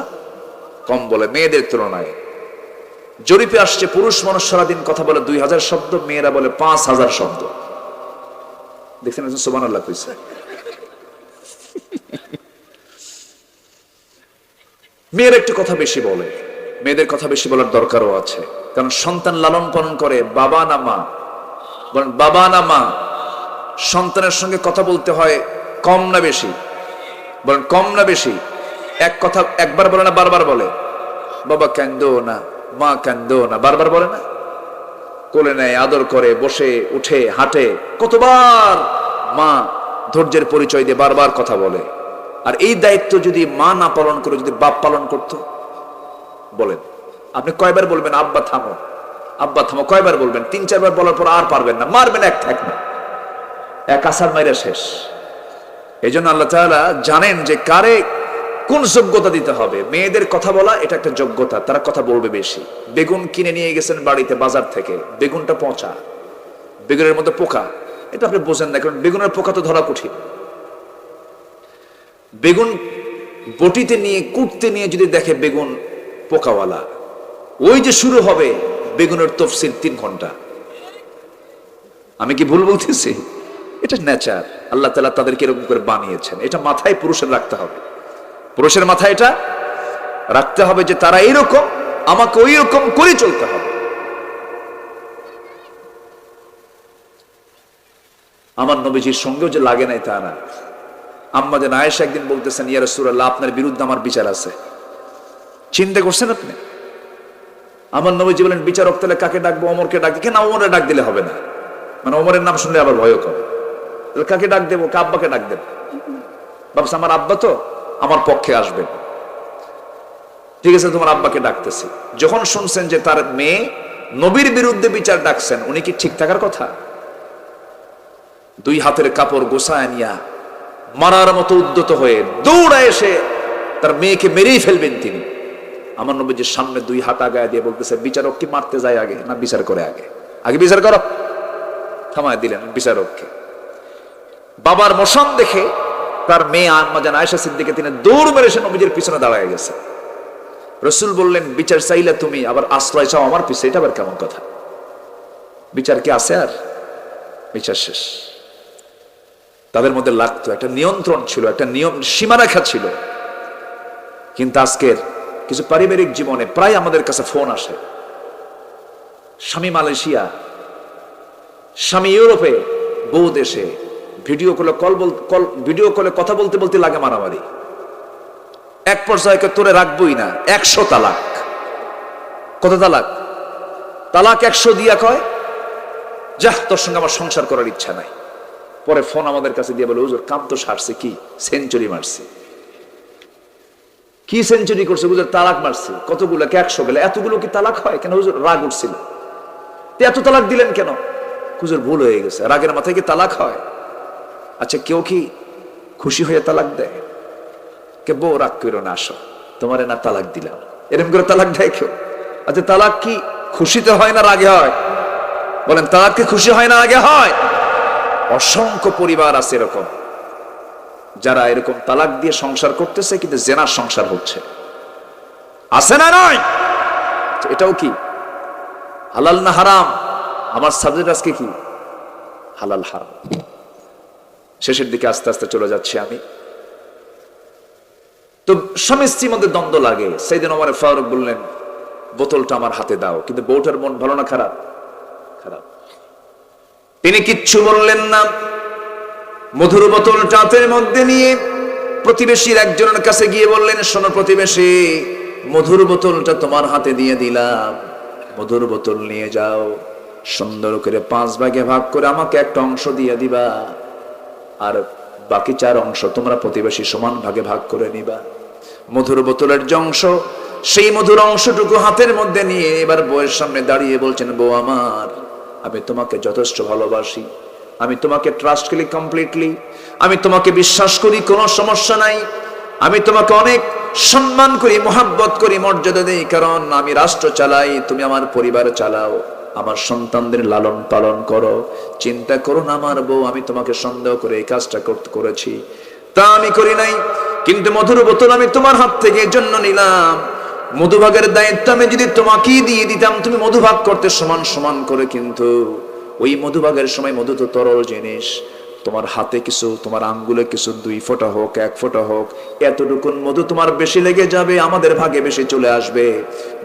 A: কম বলে মেয়েদের তুলনায়। জরিপে আসছে পুরুষ মানুষ সারাদিন কথা বলে 2000 শব্দ, মেয়েরা বলে 5000 শব্দ। দেখছেন সুবহানাল্লাহ কইছে। মেয়েরা একটু কথা বেশি বলে, মেয়েদের কথা বেশি বলার দরকারও আছে, কারণ সন্তান লালন পালন করে বাবা না মা, বলেন বাবা না মা। সন্তানের সঙ্গে কথা বলতে হয় কম না বেশি? বলেন কম না বেশি? এক কথা একবার বলে না বারবার বলে? বাবা কান্দো না, মা কান্দো না, বারবার বলে না? কোলে নেয়, আদর করে, বসে উঠে হাঁটে, কতবার মা ধৈর্যের পরিচয় দিয়ে বারবার কথা বলে। আর এই দায়িত্ব যদি মা না পালন করে, যদি বাপ পালন করতো, বলেন আপনি কয়বার বলবেন আব্বা থামো, আব্বা থামো? কয়বার বলবেন? 3-4 বার বলার পর আর পারবেন না, মারবেন এক থাক না, এক আসার মাইরা শেষ। এই জন্য আল্লাহ তাআলা জানেন যে কারে কোন যোগ্যতা দিতে হবে। মেয়েদের কথা বলা এটা একটা যোগ্যতা, তারা কথা বলবে বেশি। বেগুন কিনে নিয়ে গেছেন বাড়িতে বাজার থেকে, বেগুনটা পচা, বেগুনের মধ্যে পোকা, এটা আপনি বোঝেন না, কারণ বেগুনের পোকা তো ধরা কঠিন। বেগুন বটিতে নিয়ে কুটতে নিয়ে যদি দেখে বেগুন পোকাওয়ালা, ওই যে শুরু হবে বেগুনের তফসিল 3 ঘন্টা। আমি কি ভুল বলতেছি? এটা নেচার, আল্লাহ তাআলা তাদেরকে এরকম করে বানিয়েছেন। এটা মাথায় পুরুষের রাখতে হবে, পুরুষের মাথায় এটা রাখতে হবে যে তারা এইরকম, আমাকে ওই রকম করে চলতে হবে। আমার নবীজির সঙ্গেও যে লাগে নাই তা না। আম্মা জান আয়েশা একদিন বলতেছেন, ইয়া রাসূলুল্লাহ আপনার বিরুদ্ধে আমার বিচার আছে। চিন্তা করছেন আপনি? আমার নবীজি বলেন বিচারক তাহলে কাকে ডাকবো? ওমরকে ডাকবো। কেন ওমরে ডাক দিলে হবে না? মানে ওমরের নাম শুনলে আবার ভয় করে, তাহলে কাকে ডাক দেবো? আব্বাকে ডাক দেবো। ভাবছে আমার আব্বা তো আমার পক্ষে আসবেন, ঠিক আছে তোমার আব্বাকে ডাকতেছি। যখন শুনছেন যে তার মেয়ে নবীর বিরুদ্ধে বিচার ডাকছেন, উনি কি ঠিক থাকার কথা? 2 হাতের কাপড় গোছায় নিয়া মারার মতো উদ্যত হয়ে দৌড়া এসে তার মেয়েকে মেরেই ফেলবেন তিনি। আমার নবীজির সামনে 2 হাত আগায় দিয়ে বলতেছে, বিচারক কি মারতে যায় আগে না বিচার করে আগে? আগে বিচার করো। থামায় দিলেন বিচারককে। বাবার মোশন দেখে তার মেয়ে আম্মা জান আয়েশা সিদ্দিকা তিনি দৌড় মেরে এসে নবীজির পিছনে দাঁড়ায় গেছে। রাসূল বললেন, বিচার চাইলে তুমি আবার আশ্রয় চাও আমার পিছে, এটা আবার কেমন কথা? বিচার কি আছে আর? বিচার শেষ। তাদের মধ্যে লাগতো, একটা নিয়ন্ত্রণ ছিল, একটা নিয়ম সীমারেখা ছিল। কিন্তু আজকের কিছু পারিবারিক জীবনে প্রায় আমাদের কাছে ফোন আসে, স্বামী মালয়েশিয়া, স্বামী ইউরোপে, বউ দেশে, ভিডিও কলে কথা বলতে বলতে লাগে মারামারি। এক পর্যায়ে তোরে রাখবই না, 100 তালাক। কত তালাক? তালাক 100 দিয়া কয়, যাহ তোর সঙ্গে আমার সংসার করার ইচ্ছা নাই। পরে ফোন আমাদের কাছে দিয়ে বলে, হুজুর কাম তো সারছে, কি সেঞ্চুরি মারছে। কি সেঞ্চুরি করছে হুজুর? তালাক মারছে। কতগুলো? 100 গেলে। এতগুলো কি তালাক হয়? কেন হুজুর? রাগ উঠছিল। এত তালাক দিলেন কেন? হুজুর ভুল হয়ে গেছে। রাগের মাথায় কি তালাক হয়? আচ্ছা কেউ কি খুশি হয়ে তালাক দেয়? কে বউ রাগ করো না, আসো তোমারে না তালাক দিলাম, এরকম করে তালাক দেয় কেউ? আচ্ছা তালাক কি খুশিতে হয় না রাগে হয়? বলেন তালাক কি খুশি হয় না রাগে হয়? অসংখ্য পরিবার আছে এরকম, যারা এরকম তালাক দিয়ে সংসার করতেছে, কিন্তু জেনার সংসার হচ্ছে। আছে না? নয়? এটাও কি হালাল না হারাম? আমার সাবজেক্ট আজকে কি? হালাল হারাম। শেষের দিকে আস্তে আস্তে চলে যাচ্ছি আমি। তো স্বামী স্ত্রীর মধ্যে দ্বন্দ্ব লাগে। সাইয়েদনা ওমর ফারুক বললেন, বোতলটা আমার হাতে দাও। কিন্তু বউটার মন ভালো না খারাপ? খারাপ। তিনি কিচ্ছু বললেন না। মধুর বোতলটা হাতের মধ্যে নিয়ে প্রতিবেশীর একজনের কাছে গিয়ে বললেন, শোনো প্রতিবেশী, মধুর বোতলটা তোমার হাতে দিয়ে দিলাম, মধুর বোতল নিয়ে যাও। সুন্দর করে 5 ভাগে ভাগ করে আমাকে একটা অংশ দিয়ে দিবা, আর বাকি 4 অংশ তোমরা প্রতিবেশী সমান ভাগে ভাগ করে নিবা। মধুর বোতলের যে অংশ, সেই মধুর অংশটুকু হাতের মধ্যে নিয়ে এবার বউয়ের সামনে দাঁড়িয়ে বলছেন, বউ আমার, আমি তোমাকে যথেষ্ট ভালোবাসি, আমি তোমাকে ট্রাস্ট করি কমপ্লিটলি, আমি তোমাকে বিশ্বাস করি, কোনো সমস্যা নাই, আমি তোমাকে অনেক সম্মান করি, মোহাব্বত করি, মর্যাদা দেই, কারণ আমি রাষ্ট্র চালাই, তুমি আমার পরিবার চালাও, আমার সন্তানদের লালন পালন করো, চিন্তা করো না আমার বউ আমি তোমাকে সন্দেহ করে এই কাজটা করেছি, তা আমি করি নাই। কিন্তু মধুর বোতল আমি তোমার হাত থেকে এর জন্য নিলাম, মধুভাগের দায়িত্ব আমি যদি তোমাকেই দিয়ে দিতাম, তুমি মধুভাগ করতে সমান সমান করে, কিন্তু ওই মধুভাগের সময় মধু তো তরল জিনিস, তোমার হাতে কিছু, তোমার আঙ্গুলে কিছু 2 ফোঁটা হোক 1 ফোঁটা হোক, এতটুকুন মধু তোমার বেশি লেগে যাবে, আমাদের ভাগে বেশি চলে আসবে।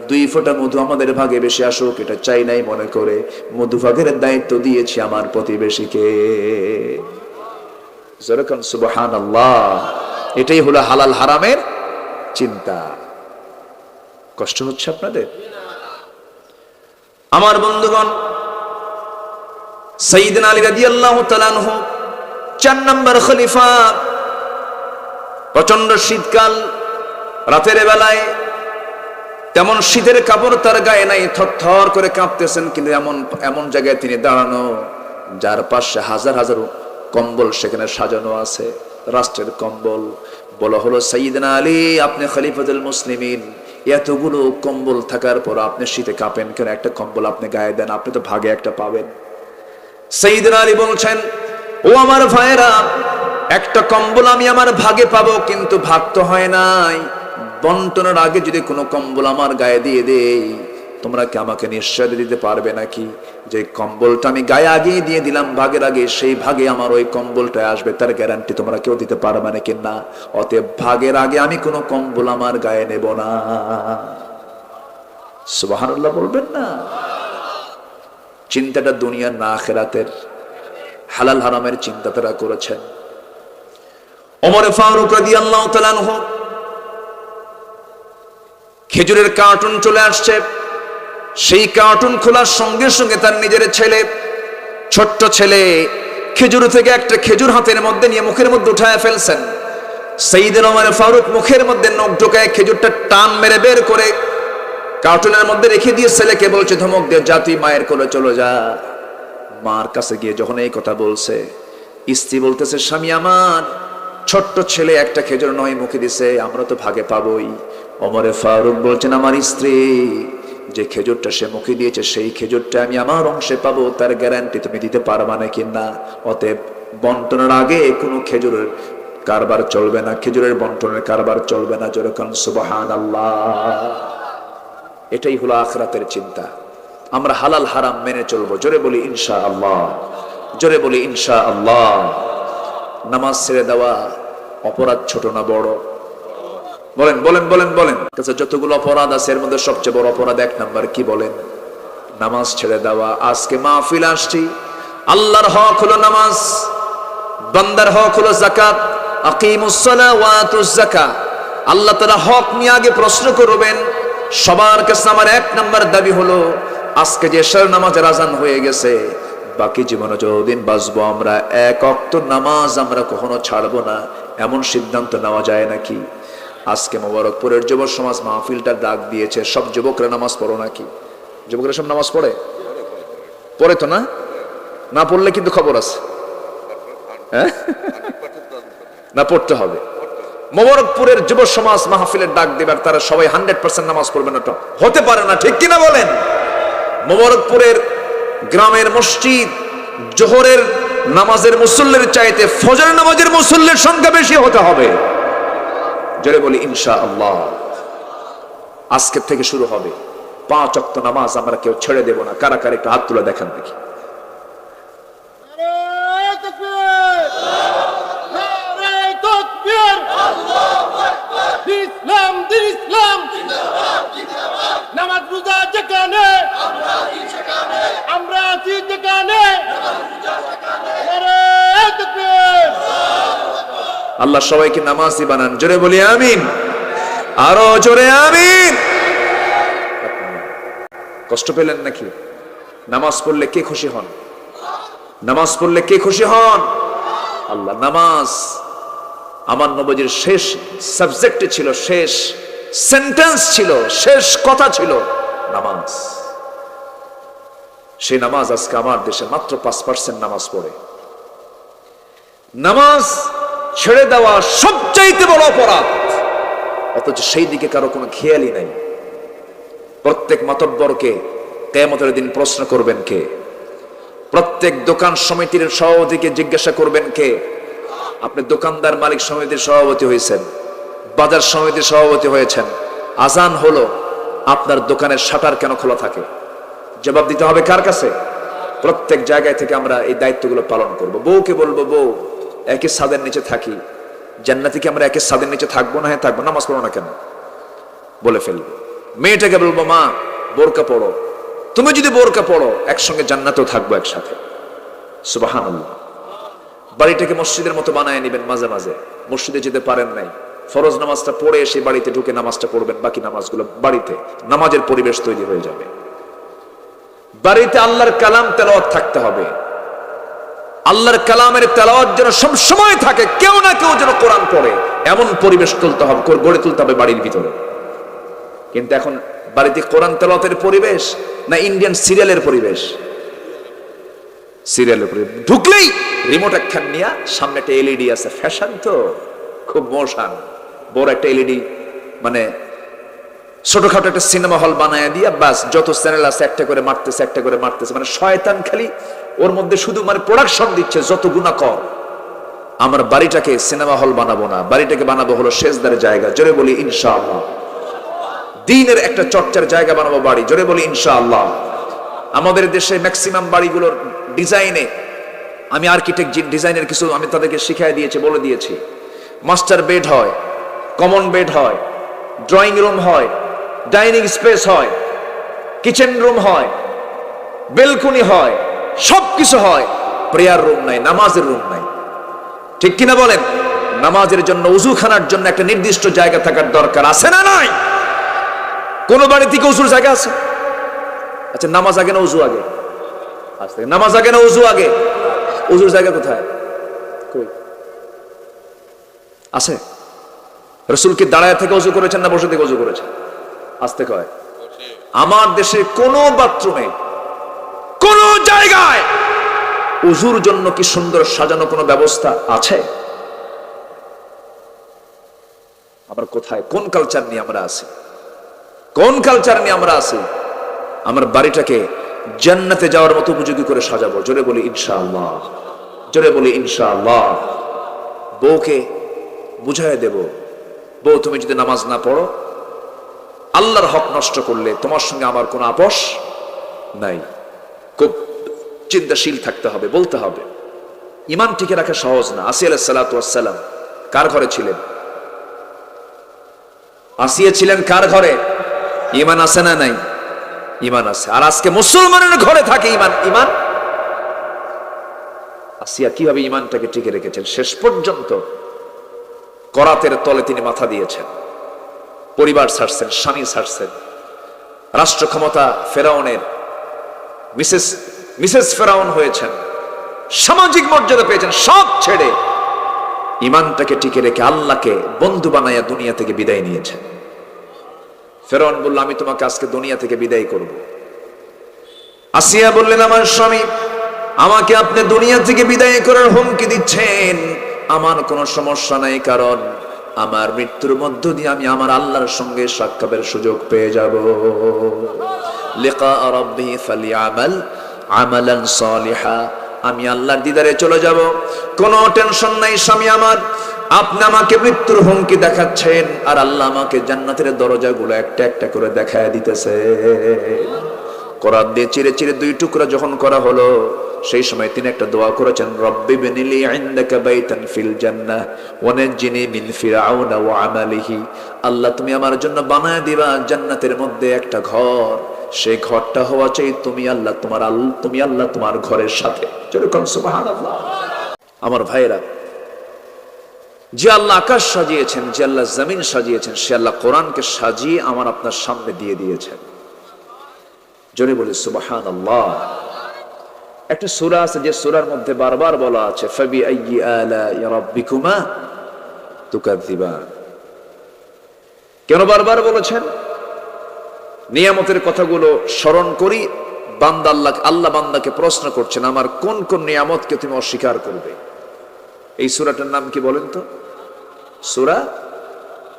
A: 2 ফোঁটা মধু আমাদের ভাগে বেশি আসুক এটা চাই নাই মনে করে মধুভাগের দায়িত্ব দিয়েছি আমার প্রতিবেশীকে। যেরকম সুবহানাল্লাহ। এটাই হলো হালাল হারামের চিন্তা। কষ্ট হচ্ছে আপনাদের? আমার বন্ধুগণ, সাইয়েদনা আলী রাদিয়াল্লাহু তাআলা আনহু 4 নম্বর খলিফা, প্রচন্ড শীতকাল, রাতের বেলায় তেমন শীতের কাপড় তার গায়ে নাই, থরথর করে কাঁপতেছেন, কিন্তু এমন জায়গায় তিনি দাঁড়ানো যার পাশে হাজার হাজার কম্বল সেখানে সাজানো আছে, রাষ্ট্রের কম্বল। বলা হলো, সাইয়েদনা আলী আপনি খলিফাতুল মুসলিমিন, এতগুলো কম্বল থাকার পর আপনি শীতে কাঁপেন কেন? একটা কম্বল আপনি গায়ে দেন, আপনি তো ভাগে একটা পাবেন। সাইয়েদনা আলী বলছেন, ও আমার ভাইরা, একটা কম্বল আমি আমার ভাগে পাবো, কিন্তু ভাগ তো হয় নাই, বন্টনের আগে যদি কোনো কম্বল আমার গায়ে দিয়ে দেই, তোমরা কি আমাকে নিশ্চয় দিতে পারবে নাকি? যে কম্বলটা আমি গায়ে আগে দিয়ে দিলাম ভাগের আগে, সেই ভাগে আমার ওই কম্বলটা আসবে, তার গ্যারান্টি তোমরা কেউ দিতে পারবে নাকি? না। অতএব ভাগের আগে আমি কোনো কম্বল আমার গায়ে নেব না। সুবহানাল্লাহ বলবেন না? চিন্তাটা দুনিয়ার না আখিরাতের, হালাল হারামের চিন্তা তারা করেছেন। ওমর ফারুক রাদিয়াল্লাহু তাআলা আনহু, খেজুরের কার্টুন চলে আসছে, সেই কার্টুন খোলার সঙ্গে সঙ্গে তার নিজের ছেলে, ছোট্ট ছেলে, খেজুর থেকে একটা খেজুর হাতের মধ্যে নিয়ে মুখের মধ্যে উঠায় ফেলছেন। সাইয়েদনা ওমর ফারুক মুখের মধ্যে নখ ঢোকায় খেজুরটা টান মেরে বের করে কার্টুনের মধ্যে রেখে দিয়ে ছেলেকে বলছে, ধমক দিয়ে, যা তুই মায়ের কোলে চলে যা। মার কাছে গিয়ে যখন এই কথা বলছে, স্ত্রী বলতেছে, স্বামী আমার, ছোট্ট ছেলে একটা খেজুর নয় মুখে দিছে, আমরা তো ভাগে পাবোই। ওমর ফারুক বলছেন, আমার স্ত্রী যে খেজুরটা সে মুখে দিয়েছে, সেই খেজুরটা আমি আমার অংশে পাবো, তার গ্যারান্টি তুমি দিতে পারবা নাকি? না। অতএব বন্টনের আগে কোনো খেজুরের কারবার চলবে না, খেজুরের বন্টনের কারবার চলবে না। যেরকম সুবহানাল্লাহ। এটাই হলো আখিরাতের চিন্তা। আমরা হালাল হারাম মেনে চলবো। জোরে বলি ইনশাআল্লাহ, জোরে বলি ইনশাআল্লাহ। নামাজ ছেড়ে দেওয়া অপরাধ ছোট না বড়? বলেন বলেন বলেন বলেন। যতগুলো অপরাধ আছে এর মধ্যে সবচেয়ে বড় অপরাধ 1 নাম্বার কি বলেন? নামাজ ছেড়ে দেওয়া। আজকে মাহফিল আসছি, আল্লাহর হক হলো নামাজ, বান্দার হক হলো যাকাত। আকিমুস সালাহ ওয়া আতুজ যাকাত। আল্লাহ তাআলা হক নিয়ে আগে প্রশ্ন করবেন। সবার কাছে আমার 1 নাম্বার দাবি হলো, আজকে যে এশার নামাজের আজান হয়ে গেছে, বাকি জীবনে যতদিন বাঁচবো আমরা 1 ওয়াক্ত নামাজ আমরা কখনো ছাড়বো না, এমন সিদ্ধান্ত নেওয়া যায় নাকি? আজকে মোবারকপুরের যুব সমাজ মাহফিলটা ডাক দিয়েছে, সব যুবকরা নামাজ পড়ো নাকি? যুবকরা সব নামাজ পড়ে? পড়ে তো না? না পড়লে কিন্তু খবর আছে, হ্যাঁ? না, পড়তে হবে। মোবারকপুরের যুব সমাজ মাহফিলের ডাক দেবার, তারা সবাই 100% নামাজ পড়বে না তো হতে পারে না, ঠিক কিনা বলেন? মোবারকপুরের গ্রামের মসজিদ জোহরের নামাজের মুসল্লির চাইতে ফজরের নামাজের মুসল্লির সংখ্যা বেশি হতে হবে। জোরে বলি ইনশাআল্লাহ। আজকের থেকে শুরু হবে 5 ওয়াক্ত নামাজ আমরা কেউ ছেড়ে দেব না। কারা কারা একটু হাত তুলে দেখান দেখি।
B: নামাজ রোজা যেখানে আমরা আছি, যেখানে
A: আল্লাহ সবাইকে নামাজি বানান। জোরে বলি আমিন, আরো জোরে আমিন। কষ্ট পেলেন নাকি? নামাজ পড়লে কে খুশি হন? নামাজ পড়লে কে খুশি হন? আল্লাহ। নামাজ আমার নবীর শেষ সাবজেক্ট ছিল, শেষ সেন্টেন্স ছিল, শেষ কথা ছিল নামাজ। সেই নামাজ আজকে আমার দেশে মাত্র 5% নামাজ পড়ে। নামাজ ছেড়ে দেওয়া সবচাইতে বড় অপরাধ, অথচ সেই দিকে কারো কোনো খেয়ালই নাই। প্রত্যেক মাতব্বরকে কিয়ামতের দিন প্রশ্ন করবেন কে? প্রত্যেক দোকান সমিতির সভাপতিকে জিজ্ঞাসা করবেন কে? আপনি দোকানদার মালিক সমিতির সভাপতি হয়েছেন, বাজার সমিতির সভাপতি হয়েছেন, আজান হলো, আপনার দোকানের শাটার কেন খোলা থাকে? জবাব দিতে হবে কার কাছে? প্রত্যেক জায়গায় থেকে আমরা এই দায়িত্বগুলো পালন করব। বউকে বলবো, বউ একই ছাদের নিচে থাকি, জান্নাতে কি আমরা একই ছাদের নিচে থাকবো না? হ্যাঁ থাকবো। নামাজ পড়ো না কেন? বলে ফেলবো। মেয়েটাকে বলবো, মা বোরকা পড়ো, তুমি যদি বোরকা পড়ো একসঙ্গে জান্নাতেও থাকবো একসাথে। সুবহানাল্লাহ। বাড়িটাকে মসজিদের মতো বানায় নেবেন। মাঝে মাঝে মসজিদে যেতে পারেন নাই, ফরজ নামাজটা পড়ে এসে বাড়িতে ঢুকে নামাজটা পড়বেন, বাকি নামাজগুলো বাড়িতে। নামাজের পরিবেশ তৈরি হয়ে যাবে। বাড়িতে আল্লাহর কালাম তেলাওয়াত থাকতে হবে। আল্লাহর কালামের তেলাওয়াত যেন সব সময় থাকে, কেউ না কেউ যেন কোরআন পড়ে, এমন পরিবেশ তুলতে হবে, গড়ে তুলতে হবে বাড়ির ভিতরে। কিন্তু এখন বাড়িতে কোরআন তেলাওয়াতের পরিবেশ না ইন্ডিয়ান সিরিয়ালের পরিবেশ? সিরিয়ালের পরিবেশ। ঢুকলেই রিমোট একখান নিয়ে সামনে একটা এলইডি আছে, ফ্যাশন তো খুব মোশন, বড় একটা এলইডি, মানে ছোটখাটো একটা সিনেমা হল বানায় দিয়া বাস যত চ্যানেল আছে একটা করে মারতেছে, একটা করে মারতেছে। মানে শয়তান খালি ওর মধ্যে শুধু মানে প্রোডাকশন দিচ্ছে, যত গুনাহ কর। আমার বাড়িটাকে সিনেমা হল বানাবো না, বাড়িটাকে বানাবো হলো সেজদার জায়গা। জোরে বলি ইনশাআল্লাহ। দ্বীনের একটা চর্চার জায়গা বানাবো বাড়ি। জোরে বলি ইনশাআল্লাহ। আমাদের দেশে ম্যাক্সিমাম বাড়িগুলোর ডিজাইনে, আমি আর্কিটেক্ট ডিজাইনের কিছু আমি তাদেরকে শিখিয়ে দিয়েছি, বলে দিয়েছি। মাস্টার বেড হয়, কমন বেড হয়, ড্রয়িং রুম হয়, ডাইনিং স্পেস হয়, কিচেন রুম হয়, বেলকনি হয়, সবকিছু হয়। প্রেয়ার রুম নাই, নামাজের রুম নাই। ঠিক কিনা বলেন? নামাজের জন্য উযুখানার জন্য একটা নির্দিষ্ট জায়গা থাকার দরকার আছে না নাই? কোন বাড়ি থেকে উযুর জায়গা আছে? আচ্ছা, নামাজ আগে না উযু আগে? আচ্ছা, নামাজ আগে না উযু আগে? উযুর জায়গা কোথায়? কই আছে? রাসূল কি দাঁড়ায় থেকে উযু করেছেন না বসে থেকে উযু করেছেন? আসতে কয়। আমার দেশে কোন বাথরুমে, কোন জায়গায় উযুর জন্য কি সুন্দর সাজানো কোনো ব্যবস্থা আছে? আবার কোথায়, কোন কালচার নিয়ে আমরা আছি? কোন কালচার নিয়ে আমরা আছি? আমার বাড়িটাকে জান্নাতে যাওয়ার মতো উপযোগী করে সাজাবো। জোরে বলি ইনশাআল্লাহ। জোরে বলি ইনশাআল্লাহ। বউকে বুঝায় দেব, বউ তুমি যদি নামাজ না পড়ো, আল্লাহর হক নষ্ট করলে তোমার সঙ্গে আমার কোনো আপোষ নাই। খুব চিন্তাশীল থাকতে হবে, বলতে হবে। ঈমান টিকে রাখা সহজ না। আসিয়া আলাইহিস সালাতু ওয়াস সালাম কার ঘরে ছিলেন? আসিয়া ছিলেন কার ঘরে? ঈমান আছে না নাই? ঈমান আছে। আর আজকে মুসলমানের ঘরে থাকে ঈমান। ঈমান আসিয়া কিভাবে ঈমানটাকে টিকে রেখেছেন? শেষ পর্যন্ত করাতের তলে তিনি মাথা দিয়েছেন। পরিবার ছাড়ছেন, স্বামী ছাড়ছেন, রাষ্ট্র ক্ষমতা ফেরাউনের মিসেস ফেরাউন হয়েছেন, সামাজিক মর্যাদা পেয়েছেন, সব ছেড়ে ঈমানটাকে টিকে রেখে আল্লাহকে বন্ধু বানাইয়া দুনিয়া থেকে বিদায় নিয়েছেন। ফেরাউন বলল, আমি তোমাকে আজকে দুনিয়া থেকে বিদায় করব। আসিয়া বললেন, আমার স্বামী, আমাকে আপনি দুনিয়া থেকে বিদায় করার হুমকি দিচ্ছেন, আমার কোনো সমস্যা নাই, কারণ আমার মৃত্যুর মধ্য দিয়ে আমি আমার আল্লাহর সঙ্গে সাক্ষাতের সুযোগ পেয়ে যাব। লিকা রাব্বি ফালিয়ামাল আমালান সালিহা, আমি আল্লাহর দিদারে চলে যাব, কোনো টেনশন নাই স্বামী আমার। আপনি আমাকে মৃত্যুর হুমকি দেখাচ্ছেন, আর আল্লাহ আমাকে জান্নাতের দরজাগুলো একটা একটা করে দেখায় দিতেছে। কোরআন দিয়ে চিরে চিরে দুই টুকরা যখন করা হলো, সেই সময় তিনি একটা দোয়া করেছেন, রব্বি বিনিলি ইনদাকা বাইতান ফিল জান্নাহ ওয়া নাজ্জিনি মিন ফিরআউনা ওয়া আমালিহি। আল্লাহ তুমি আমার জন্য বানায় দিবা জান্নাতের মধ্যে একটা ঘর, সেই ঘরটা হওয়া চাই তুমি আল্লাহ তোমার ঘরের সাথে। যেরকম সুবহানাল্লাহ। আমার ভাইরা, যে আল্লাহ আকাশ সাজিয়েছেন, যে আল্লাহ জমিন সাজিয়েছেন, সে আল্লাহ কোরআনকে সাজিয়ে আমার আপনার সামনে দিয়ে দিয়েছেন। জোরে বলি সুবহানাল্লাহ। একটা সূরা আছে যে সূরার মধ্যে বারবার বলা আছে ফাবি আইয়ি আলাই রাব্বিকুমা তুকাযযিবান। কেন বারবার বলেছেন? নিয়ামতের কথাগুলো স্মরণ করি। বান্দা আল্লাহ বান্দাকে প্রশ্ন করছেন, আমার কোন কোন নিয়ামতকে তুমি অস্বীকার করবে? এই সূরাটার নাম কি বলেন তো? সূরা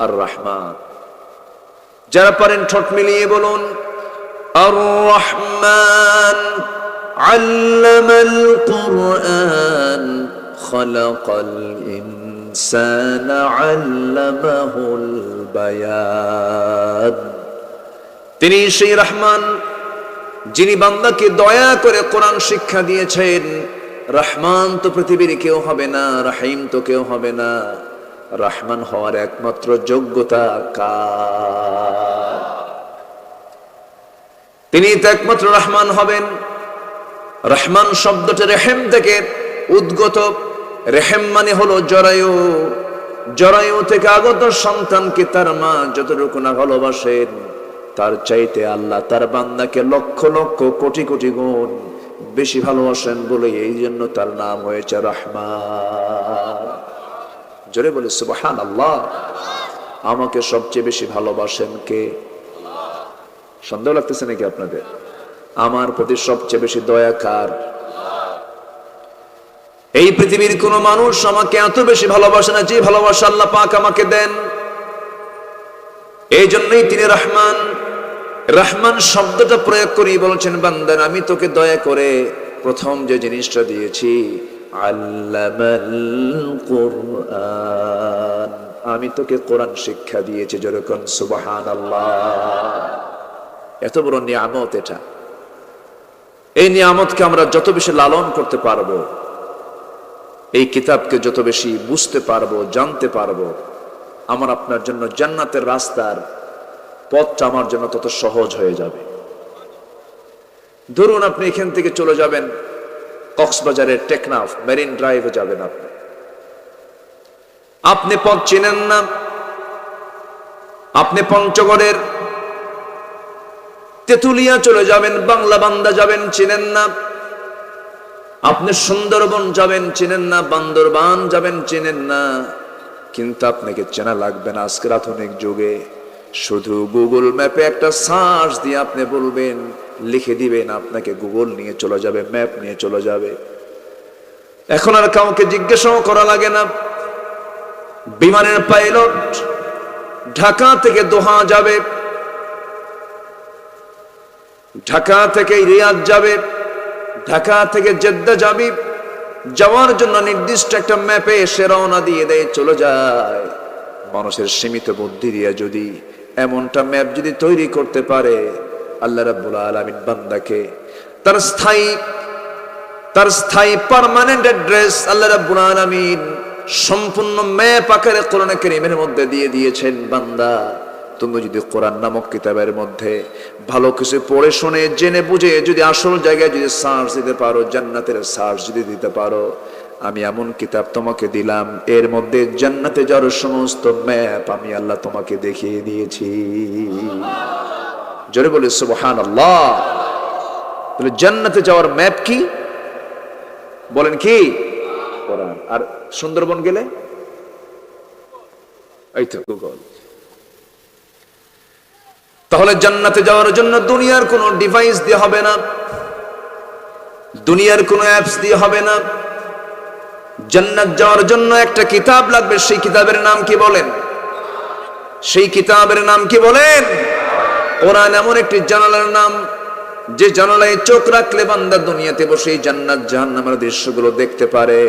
A: আর রহমান। যারা পারেন ঠোঁট মিলিয়ে বলুন আর রহমান আল্লামাল কুরআন খালাকাল ইনসানা আল্লামাহুল বায়ান। তিনি সেই রহমান যিনি বান্দাকে দয়া করে কোরআন শিক্ষা দিয়েছেন। রহমান তো পৃথিবীর কেউ হবে না, রহিম তো কেউ হবে না। রহমান হওয়ার একমাত্র যোগ্যতা কার? তিনি তো একমাত্র রহমান হবেন। রহমান শব্দটা রেহেম থেকে উদ্গত। রেহেম মানে হলো জরায়ু। জরায়ু থেকে আগত সন্তানকে তার মা যতটুকু না ভালোবাসেন, তার চাইতে আল্লাহ তার বান্দাকে লক্ষ লক্ষ কোটি কোটি গুণ বেশি ভালোবাসেন বলে এই জন্য তার নাম হয়েছে রহমান। জোরে বলে সুবহানাল্লাহ। আমাকে সবচেয়ে বেশি ভালোবাসেন কে? সন্দেহ লাগতেছে নাকি আপনাদের? আমার প্রতি সবচেয়ে বেশি দয়া কার? এই পৃথিবীর কোন মানুষ আমাকে এত বেশি ভালোবাসে না যে ভালোবাসা আল্লাহ পাক আমাকে দেন। এই জন্যই তিনি রহমান। রহমান শব্দটা প্রয়োগ করি বলছেন, বান্দার আমি তোকে দয়া করে প্রথম যে জিনিসটা দিয়েছি আল্লামাল কুরআন, আমি তোকে কোরআন শিক্ষা দিয়েছি। যেরকম সুবহানাল্লাহ। এত বড় নিয়ামত এটা। এই নিয়ামতকে আমরা যত বেশি লালন করতে পারবো, এই কিতাবকে যত বেশি বুঝতে পারবো, জানতে পারবো, আমার আপনার জন্য জান্নাতের রাস্তার পথটা আমার জন্য তত সহজ হয়ে যাবে। ধরুন আপনি এখান থেকে চলে যাবেন কক্সবাজারের টেকনাফ মেরিন ড্রাইভে যাবেন। আপনি পথ চেনেন না। আপনি পঞ্চগড়ের তেতুলিয়া চলে যাবেন, বাংলা বান্দা যাবেন, চেনেন না। আপনি সুন্দরবন যাবেন, চেনেন না। বান্দরবান যাবেন, চেনেন না। কিন্তু আপনাকে চেনা লাগবে না আজকের আধুনিক যুগে। শুধু গুগল ম্যাপে একটা সার্চ দিয়ে আপনি বলবেন, লিখে দিবেন, আপনাকে গুগল নিয়ে চলে যাবে, ম্যাপ নিয়ে চলে যাবে। এখন আর কাউকে জিজ্ঞাসাও করা লাগে না। বিমানের পাইলট ঢাকা থেকে দোহা যাবে, ঢাকা থেকে রিয়াদ যাবে, ঢাকা থেকে জেদ্দা যাবে, যাওয়ার জন্য নির্দিষ্ট একটা ম্যাপে এসে রওনা দিয়ে দেয়, চলে যায়। মানুষের সীমিত বুদ্ধি দিয়ে যদি এমনটা ম্যাপ যদি তৈরি করতে পারে, আল্লাহ রাব্বুল আলামিন বান্দাকে তার স্থায়ী পার্মানেন্ট অ্যাড্রেস আল্লাহ রাব্বুল আলামিন সম্পূর্ণ ম্যাপ আকারে কোরআনে কারীমের মধ্যে দিয়ে দিয়েছেন। বান্দা, তুমি যদি কোরআন নামক কিতাবের মধ্যে ভালো কিছু পড়ে শুনে জেনে বুঝে যদি আসল জায়গায় যদি সার্চ দিতে পারো, জান্নাতের সার্চ যদি দিতে পারো, আমি এমন কিতাব তোমাকে দিলাম, এর মধ্যে জান্নাতে যাওয়ার সমস্ত ম্যাপ আমি আল্লাহ তোমাকে দেখিয়ে দিয়েছি। জোরে বলে সুবহানাল্লাহ। তাহলে জান্নাতে যাওয়ার ম্যাপ কি বলেন? কি? কোরআন। আর সুন্দরবন গেলে এই তো গুগল। তাহলে জান্নাতে যাওয়ার জন্য দুনিয়ার কোনো ডিভাইস দিয়ে হবে না, দুনিয়ার কোনো অ্যাপস দিয়ে হবে না। জান্নাত যাওয়ার জন্য একটা কিতাব লাগবে। সেই কিতাবের নাম কি বলেন? সেই কিতাবের নাম কি বলেন? কোরআন এমন একটি জানালার নাম, যে জানালায় চোখ রাখলে বান্দা দুনিয়াতে বসে জান্নাত জাহান্নামের দৃশ্যগুলো দেখতে পারে,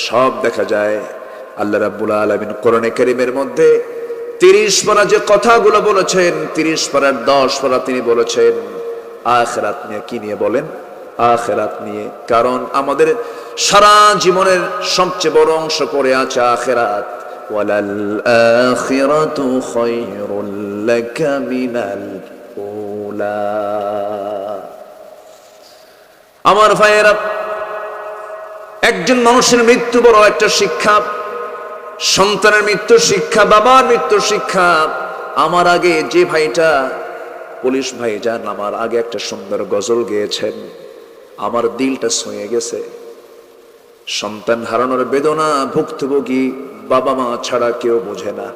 A: সব দেখা যায়। আল্লাহ রাব্বুল আলামিন কোরআনে কারীমের মধ্যে 30 পারা যে কথাগুলো বলেছেন, 30 পারার 10 পারা তিনি বলেছেন আখিরাত নিয়ে। কি নিয়ে বলেন? আখিরাত নিয়ে। কারণ আমাদের সারা জীবনের সবচেয়ে বড় অংশ পড়ে আছে আখিরাত। ওয়ালাল আখিরাতু খায়রুল লাকা মিনাল উলা। আমার ভাইয়েরা, একজন মানুষের মৃত্যু বড় একটা শিক্ষা। সন্তানের মৃত্যু শিক্ষা, বাবার মৃত্যু শিক্ষা। আমার আগে যে ভাইটা পুলিশ ভাইজান আমার আগে একটা সুন্দর গজল গেয়েছেন, আমার দিলটা ছুঁয়ে গেছে। সন্তান হারানোর বেদনা ভুক্তভোগী বাবা মা ছাড়া কেউ বোঝে না,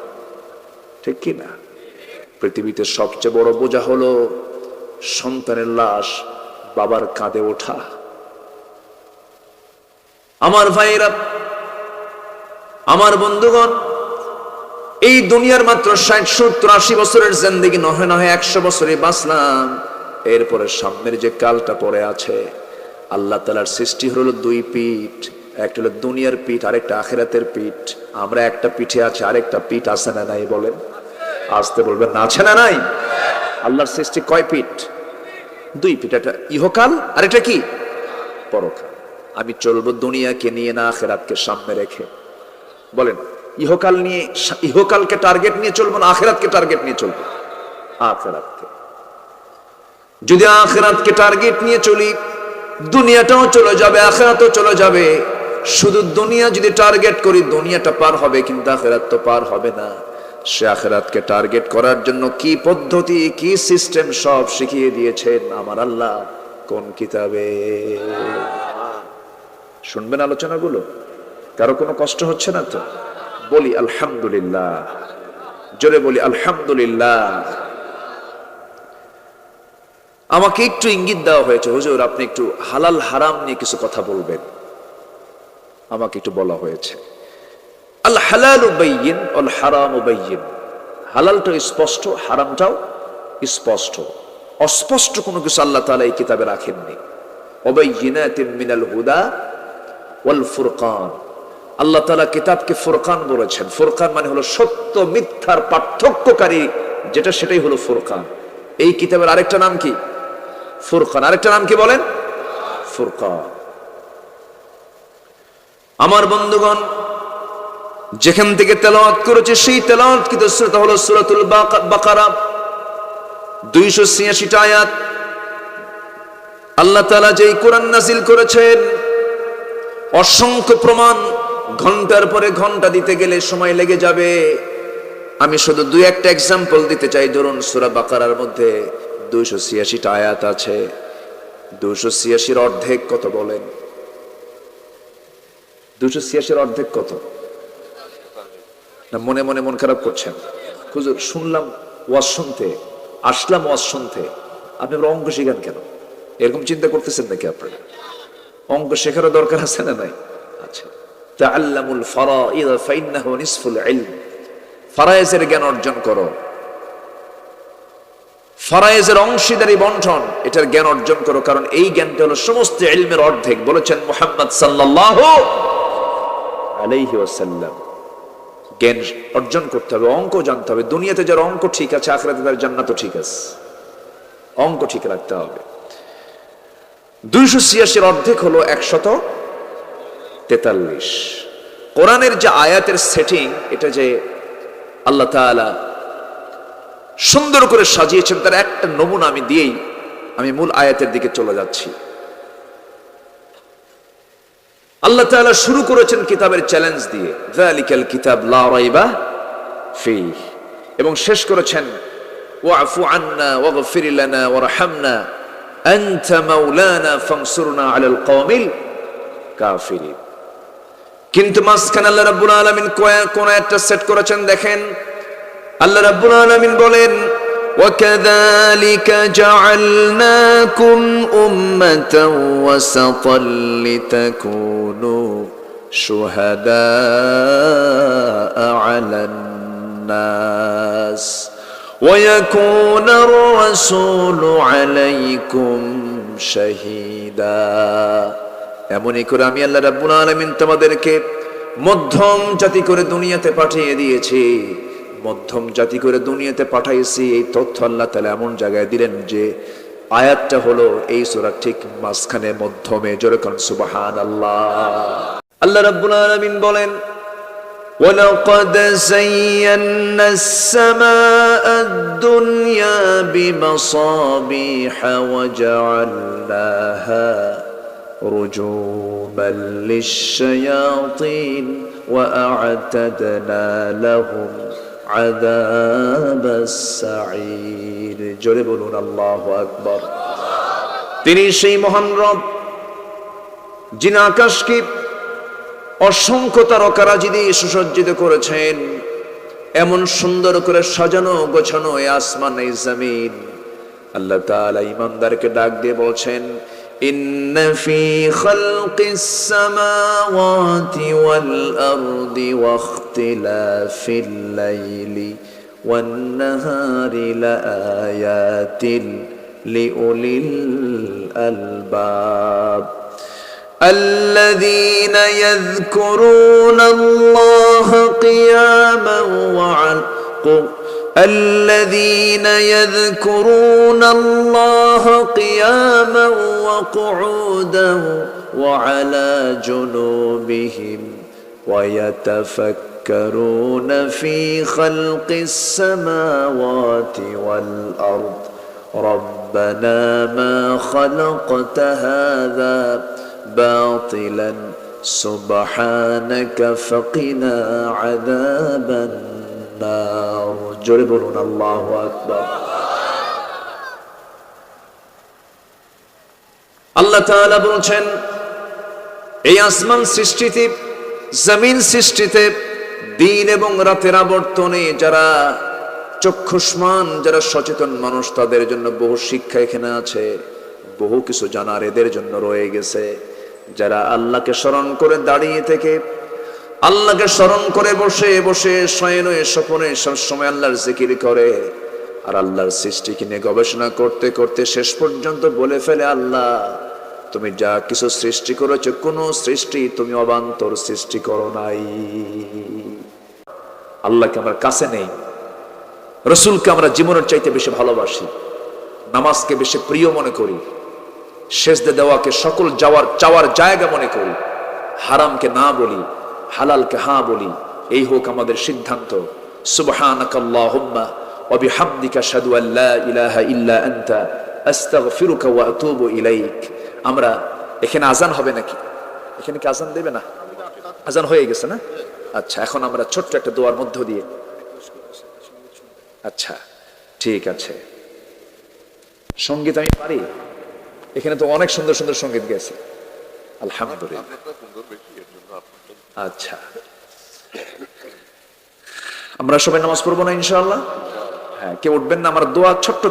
A: ঠিক কি না? পৃথিবীতে সবচেয়ে বড় বোঝা হলো সন্তানের লাশ বাবার কাঁধে ওঠা। আমার ভাইরা, আমার বন্ধুগণ, এই দুনিয়ার মাত্র 60-70-80 বছরের জিন্দেগি, নহে নহে 100 বছরে বাঁচলাম। এরপরে সামনের যে কালটা পড়ে আছে, আল্লাহ তাআলার সৃষ্টি হলো দুই পিঠ, একটা হলো দুনিয়ার পিঠ, আরেকটা আখিরাতের পিঠ। আমরা একটা পিঠে আছে, আরেকটা পিঠ আছে না নাই বলেন? আসতে বলবেন না, আছে না নাই? আল্লাহর সৃষ্টি কয় পিঠ? দুই পিঠ, একটা ইহকাল আর এটা কি পরকাল। আমি চলবো দুনিয়াকে নিয়ে না আখিরাতকে সামনে রেখে? বলেন, ইহকাল নিয়ে, ইহকালকে টার্গেট নিয়ে চলবো না আখিরাতকে টার্গেট নিয়ে চলবো? আখিরাতকে। যদি আখিরাতকে টার্গেট নিয়ে চলি, দুনিয়াটাও চলে যাবে, আখিরাতও চলে যাবে। শুধু দুনিয়া যদি টার্গেট করি, দুনিয়াটা পার হবে, কিন্তু আখিরাত তো পার হবে না। সে আখিরাতকে টার্গেট করার জন্য কি পদ্ধতি, কি সিস্টেম সব শিখিয়ে দিয়েছেন আমার আল্লাহ কোন কিতাবে। শুনবেন আলোচনাগুলো? কারো কোনো কষ্ট হচ্ছে না তো? বলি আলহামদুলিল্লাহ, জোরে বলি আলহামদুলিল্লাহ। আমাকে একটু ইঙ্গিত দেওয়া হয়েছে, হুজুর আপনি একটু হালাল হারাম নিয়ে কিছু কথা বলবেন। আমাকে একটু বলা হয়েছে, আল হালালু বাইয়িন ওয়াল হারামু বাইয়িন। হালালটা স্পষ্ট, হারামটাও স্পষ্ট। অস্পষ্ট কোনো কিছু আল্লাহ তাআলা এই কিতাবে রাখেননি। ওয়াবাইয়িনাতিন মিনাল হুদা ওয়াল ফুরকান। আল্লাহ তাআলা কিতাবকে ফুরকান বলেছেন। ফুরকান মানে হলো সত্য মিথ্যার পার্থক্যকারী, যেটা সেটাই হলো ফুরকান। এই কিতাবের আরেকটা নাম কি? ফুরকান। আরেকটা নাম কি বলেন? ফুরকান। আমার বন্ধুগণ, যেখান থেকে তেলাওয়াত করেছে সেই তেলাওয়াত কিন্তু সূরা হলো সূরাতুল বাকারা, 286টা আয়াত। আল্লাহ তাআলা যেই কোরআন নাযিল করেছেন, অসংখ্য প্রমাণ, ঘন্টার পরে ঘন্টা দিতে গেলে সময় লেগে যাবে। আমি শুধু দুই একটা এক্সাম্পল দিতে চাই। ধরুন, সূরা বাকারার মধ্যে 286টা আয়াত আছে। 286-এর অর্ধেক কত বলেন? 286-এর অর্ধেক কত? না মনে মনে মন খারাপ করছেন? হুজুর শুনলাম ওয়াজ শুনতে, আসলাম ওয়াজ শুনতে, আপনি আবার অঙ্ক শিখান কেন? এরকম চিন্তা করতেছেন নাকি আপনারা? অঙ্ক শেখারও দরকার আছে না নাই? আচ্ছা, তাআল্লামুল ফারাইদ ফাইন্নাহু নিসফুল ইলম। ফারায়েজের জ্ঞান অর্জন করো, ফারায়েজের অংশীদারি বন্টন, এটার জ্ঞান অর্জন করো, কারণ এই জ্ঞানটা হলো সমস্ত ইলমের অর্ধেক। বলেছেন মুহাম্মদ সাল্লাল্লাহু আলাইহি ওয়াসাল্লাম। জ্ঞান অর্জন করতে হবে, অঙ্ক জানতে হবে। দুনিয়াতে যার অঙ্ক ঠিক আছে, আখিরাতে তার জান্নাতও ঠিক আছে। অঙ্ক ঠিক রাখতে হবে। 286-এর অর্ধেক হলো 143। কোরআনের যে আয়াতের সেটিং, এটা যে আল্লাহ তাআলা সুন্দর করে সাজিয়েছেন, তার একটা নমুনা আমি দিয়েই আমি মূল আয়াতের দিকে চলে যাচ্ছি। আল্লাহ তাআলা শুরু করেছেন কিতাবের চ্যালেঞ্জ দিয়ে, যালিকাল কিতাব লা রাইবা ফীহ, এবং শেষ করেছেন ওয়াফু আন্না ওয়াগফির লানা ওয়ারহামনা আনতা মাওলানা ফানসুরনা আলাল কওমিল কাফিরিন। কিন্তু মাঝখানে আল্লাহ রাব্বুল আলামিন কোন একটা সেট করেছেন। দেখেন, আল্লাহ রাব্বুল আলামিন বলেন, وَكَذَلِكَ جَعَلْنَاكُمْ أُمَّةً وَسَطًا لِتَكُونُوا شُهَدَاءَ عَلَى النَّاسِ وَيَكُونَ الرَّسُولُ عَلَيْكُمْ شَهِيدًا। এমনই করে আমি আল্লাহ রাব্বুল আলামিন তোমাদেরকে মধ্যম জাতি করে দুনিয়াতে পাঠিয়ে দিয়েছি। মধ্যম জাতি করে দুনিয়াতে পাঠাইছি, এই তথ্য আল্লাহ তাআলা এমন জায়গায় দিলেন যে আয়াতটা হলো এই সূরার ঠিক মাঝখানে, মধ্যমে। জোরে কোন সুবহানাল্লাহ। আল্লাহ রাব্বুল আলামিন বলেন, وَلَقَدْ زَيَّنَّا السَّمَاءَ الدُّنْيَا بِمَصَابِيحَ وَجَعَلْنَاهَا رُجُومًا لِلشَّيَاطِينِ وَأَعْتَدْنَا لَهُمْ عَذَابَ السَّعِيرِ। জোরে বলুন আল্লাহু আকবার। তিনি সেই মহান রব যিনি আকাশকে অসংখ্য তারকারাজি দিয়ে সুসজ্জিত করেছেন, এমন সুন্দর করে সাজানো গোছানো এই আসমান এই জমিন, আল্লাহ তাআলা ঈমানদারকে ডাক দিয়ে বলছেন, ইন্না ফি খালকিস সামাওয়াতি ওয়াল আরদি ওয়া ইখতিলাফিল লাইলি ওয়ান নাহারি লাআয়াতিন লিউলিল আলবাব الذين يذكرون الله قياما الذين يذكرون الله قياما وقعودا وعلى جنوبهم ويتفكرون في خلق السماوات والأرض ربنا ما خلقت هذا باطلا سبحانك فقنا عذاب النار জোরে বলুন আল্লাহু আকবার। আল্লাহ তাআলা বলছেন, এই আসমান সৃষ্টিতে, জমিন সৃষ্টিতে, দিন এবং রাতের আবর্তনে যারা চক্ষুষ্মান, যারা সচেতন মানুষ, তাদের জন্য বহু শিক্ষা এখানে আছে, বহু কিছু জানার এদের জন্য রয়ে গেছে। যারা আল্লাহকে স্মরণ করে দাঁড়িয়ে থেকে, আল্লাহকে স্মরণ করে বসে বসে, শয়নে স্বপনে সবসময় আল্লাহর জিকির করে, আর আল্লাহর সৃষ্টিকে নিয়ে গবেষণা করতে করতে শেষ পর্যন্ত বলে ফেলে, আল্লাহ তুমি যা কিছু সৃষ্টি করেছো, কোন সৃষ্টি তুমি অবান্তর সৃষ্টি করো নাই। আল্লাহকে আমরা কাছে নেই, রসুলকে আমরা জীবনের চাইতে বেশি ভালোবাসি, নামাজকে বেশি প্রিয় মনে করি, সেজদা দেওয়াকে সকল চাওয়ার জায়গা মনে করি, হারামকে না বলি, হালালকে হ্যাঁ বলি, এই হোক আমাদের সিদ্ধান্ত। সুবহানাকাল্লাহুম্মা ওয়া বিহামদিকা আশহাদু আল লা ইলাহা ইল্লা আনতা আস্তাগফিরুকা ওয়া আতুবু ইলাইক। আমরা এখানে আজান হবে নাকি? এখানে কি আজান দেবে না? আজান হয়ে গেছে না? আচ্ছা, এখন আমরা ছোট্ট একটা দোয়ার মধ্য দিয়ে, আচ্ছা ঠিক আছে। সঙ্গীত আমি পারি, এখানে তো অনেক সুন্দর সুন্দর সঙ্গীত গেছে, আলহামদুলিল্লাহ। আচ্ছা, আমরা সবাই নামাজ পড়বো না ইনশাআল্লাহ? হ্যাঁ, কেউ উঠবেন না? আমার দোয়া ছোট্ট